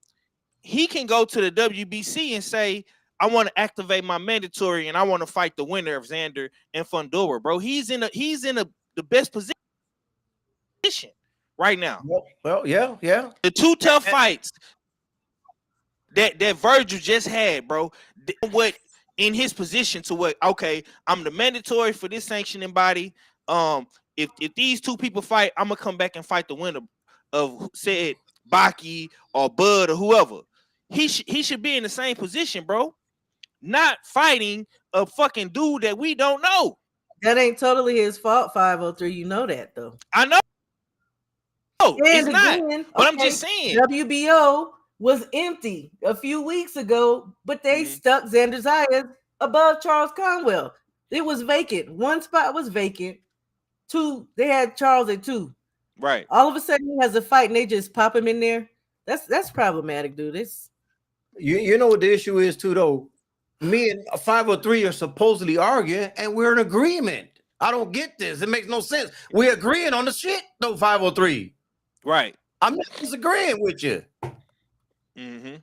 he can go to the WBC and say, I want to activate my mandatory and I want to fight the winner of Xander and Fundora, bro. He's in the best position right now. Well, yeah. The two tough fights that Virgil just had, bro. What in his position to what? Okay, I'm the mandatory for this sanctioning body. If these two people fight, I'm gonna come back and fight the winner of said Baki or Bud or whoever. He should be in the same position, bro. Not fighting a fucking dude that we don't know. That ain't totally his fault, 503. You know that though. I know. It's again, not. But I'm just saying. WBO was empty a few weeks ago, but they stuck Xander Zayas above Charles Conwell. It was vacant. One spot was vacant. Two, they had Charles at 2. Right. All of a sudden he has a fight and they just pop him in there. That's problematic, dude. You know what the issue is too, though. Me and 503 are supposedly arguing, and we're in agreement. I don't get this. It makes no sense. We're agreeing on the shit, though, 503. Right. I'm not disagreeing with you. Mm-hmm.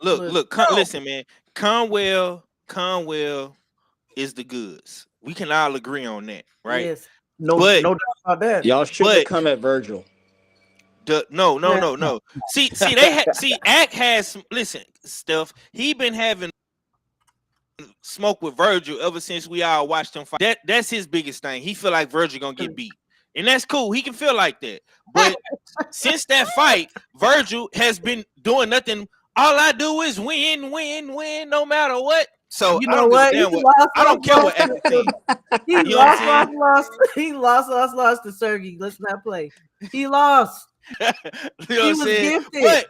Look. Listen, man. Conwell is the goods. We can all agree on that, right? Yes. No doubt about that. Y'all should come at Virgil. No. See, Ack has Steph. He been having smoke with Virgil ever since we all watched him fight. That's his biggest thing. He feel like Virgil gonna get beat. And that's cool. He can feel like that. But since that fight, Virgil has been doing nothing. All I do is win, no matter what. So you know what? I don't care what Ack thinks. He lost. He lost to Sergey. Let's not play. He lost. You know he what I'm was saying? gifted. But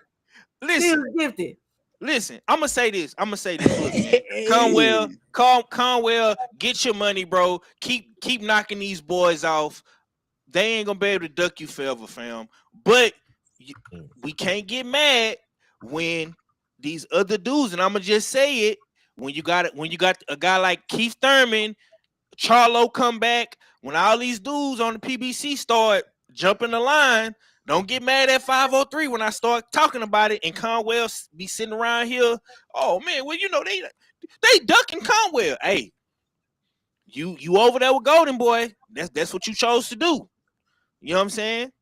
listen, he was gifted. Listen, I'm gonna say this. Look, man. Conwell, get your money, bro. Keep knocking these boys off. They ain't gonna be able to duck you forever, fam. But we can't get mad when these other dudes, and I'm gonna just say it, when you got a guy like Keith Thurman, Charlo come back, when all these dudes on the PBC start jumping the line, don't get mad at 503 when I start talking about it and Conwell be sitting around here. Oh man, well, they ducking Conwell. Hey, you over there with Golden Boy. That's what you chose to do. You know what I'm saying?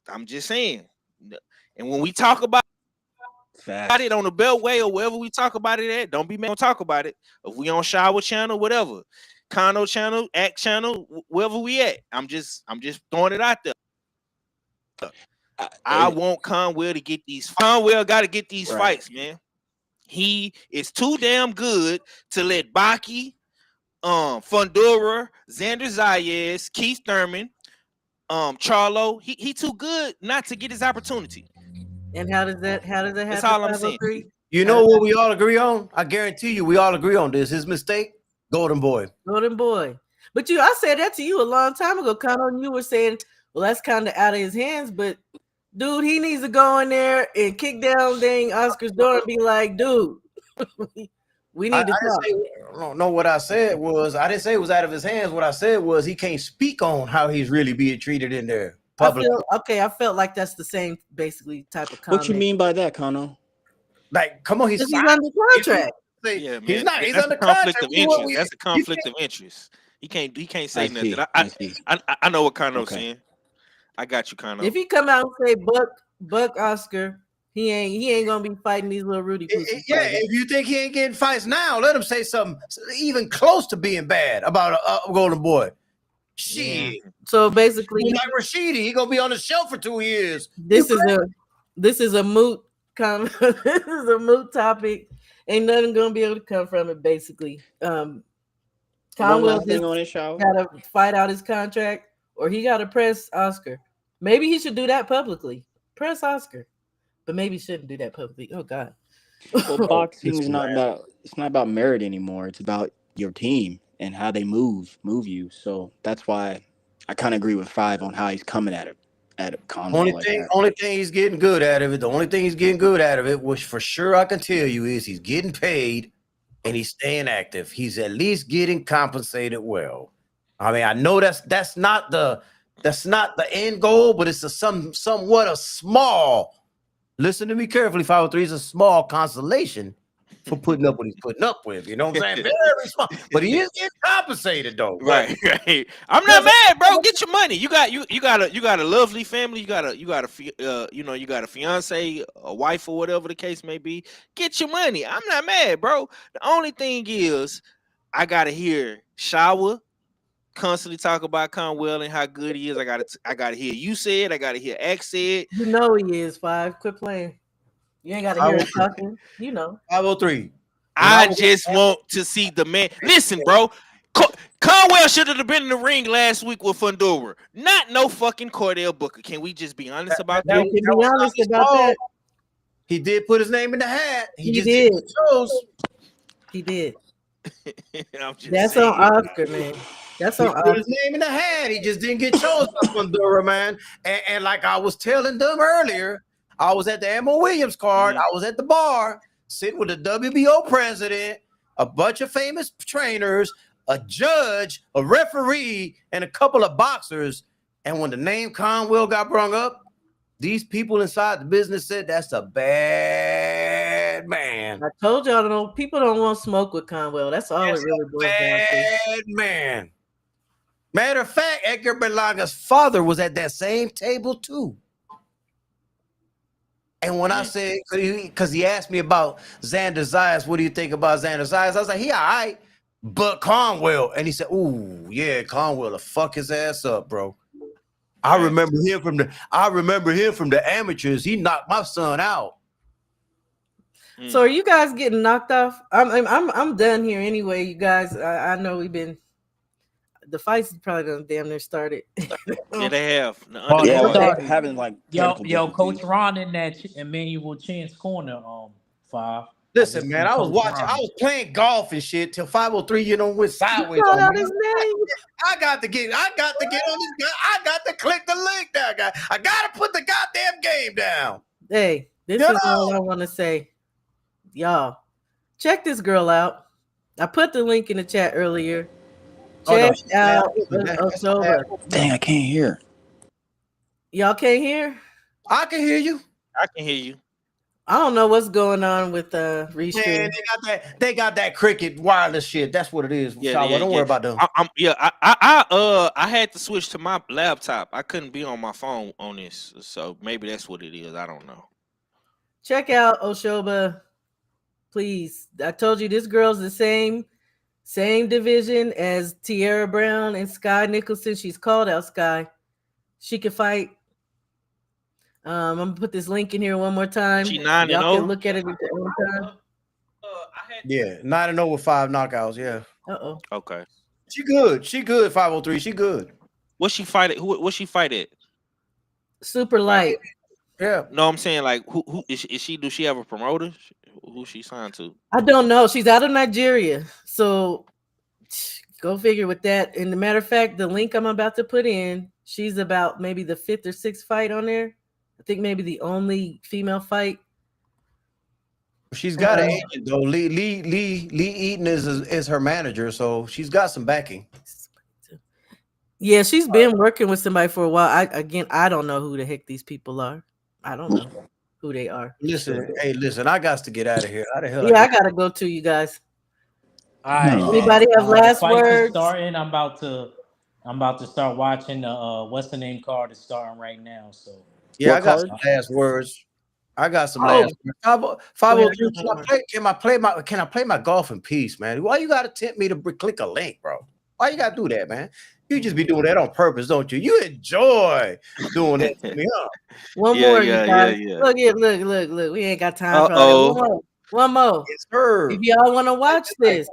I'm just saying. And when we talk about it on the Beltway or wherever we talk about it at, don't be mad to talk about it. If we on Shower Channel, whatever, Kano Channel, Act Channel, wherever we at, I'm just throwing it out there. I want Conwell to get these. Conwell got to get these fights, man. He is too damn good to let Baki, Fundora, Xander Zayas, Keith Thurman, Charlo. He too good not to get his opportunity. And how does that happen? That's all I'm saying. You know what we all agree on? I guarantee you, we all agree on this. His mistake, Golden Boy. Golden Boy. But I said that to you a long time ago, Connor, and you were saying, well, that's kind of out of his hands. But dude, he needs to go in there and kick down dang Oscar's door and be like, dude, we I need to talk. don't know what I said was I didn't say it was out of his hands. What I said was he can't speak on how he's really being treated in there publicly. I felt like that's the same basically type of comment. What you mean by that, Kano? Like, come on, he's under contract. Yeah, man. He's not. He's That's under a conflict contract. of interest. That's a conflict of interest. He can't say nothing. I know what Kano's saying. I got you, Kano. If he come out and say Buck Oscar, he ain't gonna be fighting these little Rudy. Yeah, if you think he ain't getting fights now, let him say something even close to being bad about a Golden Boy. Shit. Yeah. So basically, like Rashidi, he gonna be on the show for 2 years. This is a moot this is a moot topic. Ain't nothing gonna be able to come from it. Basically, Conwell just gotta fight out his contract, or he gotta press Oscar. Maybe he should do that publicly. Press Oscar, but maybe he shouldn't do that publicly. Oh God. Well, boxing is not about merit anymore. It's about your team and how they move you. So that's why I kind of agree with Five on how he's coming at it. Only thing he's getting good out of it. The only thing he's getting good out of it, which for sure I can tell you, is he's getting paid and he's staying active. He's at least getting compensated well. I mean, I know that's not the end goal, but it's somewhat a small. Listen to me carefully, 503 is a small consolation for putting up what he's putting up with. You know what I'm saying? Very small, but he is getting compensated though. Right. I'm not mad, bro. Get your money. You got a lovely family. You got a fiance, a wife, or whatever the case may be. Get your money. I'm not mad, bro. The only thing is, I gotta hear Shawa constantly talk about Conwell and how good he is. I gotta hear you say it. I gotta hear X say it. You know he is. Five. Quit playing. You ain't gotta hear him talking. You know. 503. I just want to see the man. Listen, bro. Conwell should have been in the ring last week with Fundora. Not no fucking Cordell Booker. Can we just be honest about that? We can be honest about that. He did put his name in the hat. He just did. He did. That's saying. On Oscar, man. That's on put his name in the hat. He just didn't get chosen by Fundora, man. And like I was telling them earlier, I was at the Emma Williams card. I was at the bar sitting with the WBO president, a bunch of famous trainers, a judge, a referee, and a couple of boxers. And when the name Conwell got brung up, these people inside the business said that's a bad man. I told y'all, people don't want smoke with Conwell. That's all it really boils down to. Bad man. Matter of fact, Edgar Berlanga's father was at that same table too. And when I said, because he asked me about Xander Zayas, what do you think about Xander Zayas? I was like, he all right, but Conwell. And he said, ooh, yeah, Conwell will fuck his ass up, bro. I remember him from the amateurs. He knocked my son out. So are you guys getting knocked off? I'm done here anyway, you guys. I know the fights probably done damn near started. Yeah, they have. They're having like yo, Coach Ron in that Emmanuel Chan's corner. Five. Listen, man, I was playing golf and shit till 503. Went sideways. Out his name. I got to get on this guy. I got to click the link there, guy. I got to put the goddamn game down. Hey, this is all I want to say, y'all. Check this girl out. I put the link in the chat earlier. Check out Osoba. Dang, I can't hear. Y'all can't hear? I can hear you. I can hear you. I don't know what's going on with Restream. Man, they got that Cricket wireless shit. That's what it is. Don't worry about them. I had to switch to my laptop. I couldn't be on my phone on this, so maybe that's what it is. I don't know. Check out Oshoba, please. I told you this girl's the same division as Tierra Brown and Sky Nicholson. She's called out Sky. She can fight. I'm gonna put this link in here one more time. She 9-0. Y'all can look at it at the one time. Yeah, 9-0 with 5 knockouts. Yeah. Okay. She good. 503. She good. What's she fight at? What's she fight at? Super light. Yeah. No, I'm saying like who is she? Do she have a promoter? Who she signed to? I don't know. She's out of Nigeria, so Go figure with that. And the matter of fact, the link I'm about to put in, she's about maybe the 5th or 6th fight on there. I think maybe the only female fight. She's got an agent though. Lee Eaton is her manager, so she's got some backing. Yeah, she's been working with somebody for a while. I don't know who the heck these people are. I don't know who they are. Listen, I got to get out of here. How the hell? Yeah, I gotta go too, you guys. All right. Anybody have last the fight is words? starting. I'm about to start watching the what's the name card is starting right now. So yeah, What I got card? some last words. I got some last words. 503. Can I play my golf in peace, man? Why you gotta tempt me to click a link, bro? Why you gotta do that, man? You just be doing that on purpose, don't you? You enjoy doing that to me, huh? One more, you guys. Look. We ain't got time for all that. One more. Yes, sir. If y'all want to watch this,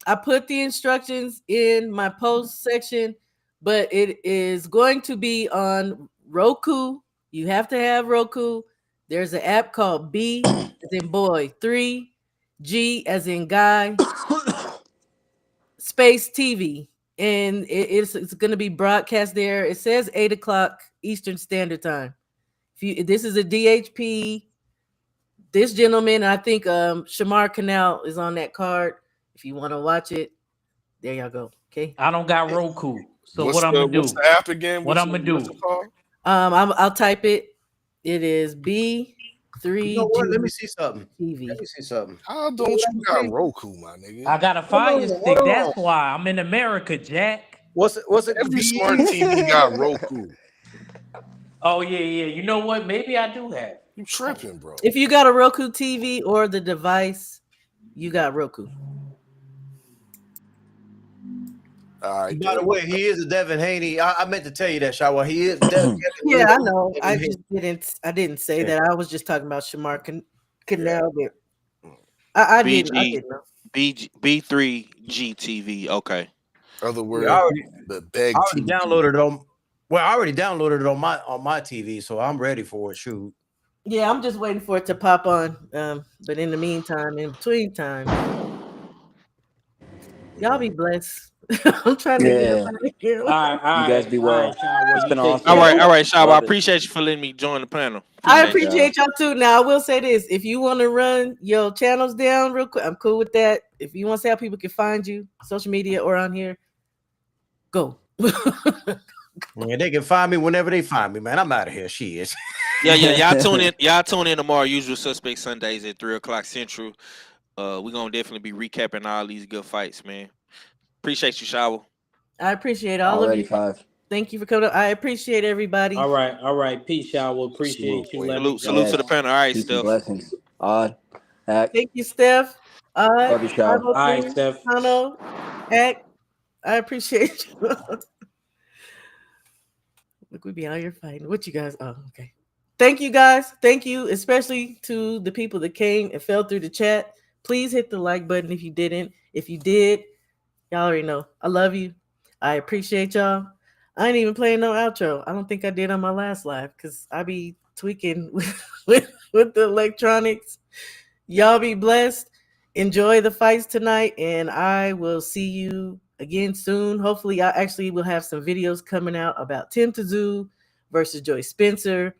I put the instructions in my post section, but it is going to be on Roku. You have to have Roku. There's an app called B as in boy, 3G as in guy, space TV. And it's going to be broadcast there. It says 8 o'clock Eastern Standard Time. This is a DHP. This gentleman, I think Shamar Canal is on that card. If you want to watch it, there y'all go. Okay. I don't got Roku. So what I'm gonna do? What's the app again? What I'm gonna do? I'll type it. It is B3. You know what? Let me see something. TV. Let me see something. How don't you got Roku, my nigga? I got a Fire Stick. That's why I'm in America, Jack. What's it? Every smart TV got Roku. Oh yeah. You know what? Maybe I do have. You tripping, bro? If you got a Roku TV or the device, you got Roku. All right. By the way, he is a Devin Haney. I meant to tell you that, Shawa. He is Devin. Yeah, I know. I didn't say that. I was just talking about Shamar Canal. I didn't know. B3G TV. Okay. Other words, I already TV. downloaded it on. Well, I already downloaded it on my TV, so I'm ready for it. Shoot. Yeah, I'm just waiting for it to pop on. But in the meantime, in between time, y'all be blessed. I'm trying to get up out of here. All right. You guys be well. It's been awesome. All right, Shab. I appreciate you for letting me join the panel. I appreciate y'all too. Now, I will say this. If you want to run your channels down real quick, I'm cool with that. If you want to see how people can find you, social media or on here, go. Man, they can find me whenever they find me, man. I'm out of here. She is. Yeah. Y'all tune in tomorrow. Usual Suspect Sundays at 3:00 Central. We're gonna definitely be recapping all these good fights, man. Appreciate you, Shawa. I appreciate all of you. 5. Thank you for coming. I appreciate everybody. All right. Peace, Shawa. Appreciate you. Salute to the panel. All right, Steph. Blessings. Odd. Thank you, Steph. Love you, Shawa. All right, Steph. I appreciate you. Look, we be out here fighting. What you guys? Oh, okay. Thank you, guys. Thank you, especially to the people that came and fell through the chat. Please hit the like button if you didn't. If you did, y'all already know. I love you. I appreciate y'all. I ain't even playing no outro. I don't think I did on my last live because I be tweaking with the electronics. Y'all be blessed. Enjoy the fights tonight, and I will see you again soon. Hopefully, I actually will have some videos coming out about Tim Tszyu versus Joyce Spencer.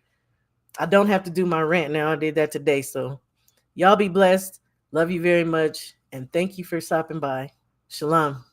I don't have to do my rant now. I did that today. So y'all be blessed. Love you very much. And thank you for stopping by. Shalom.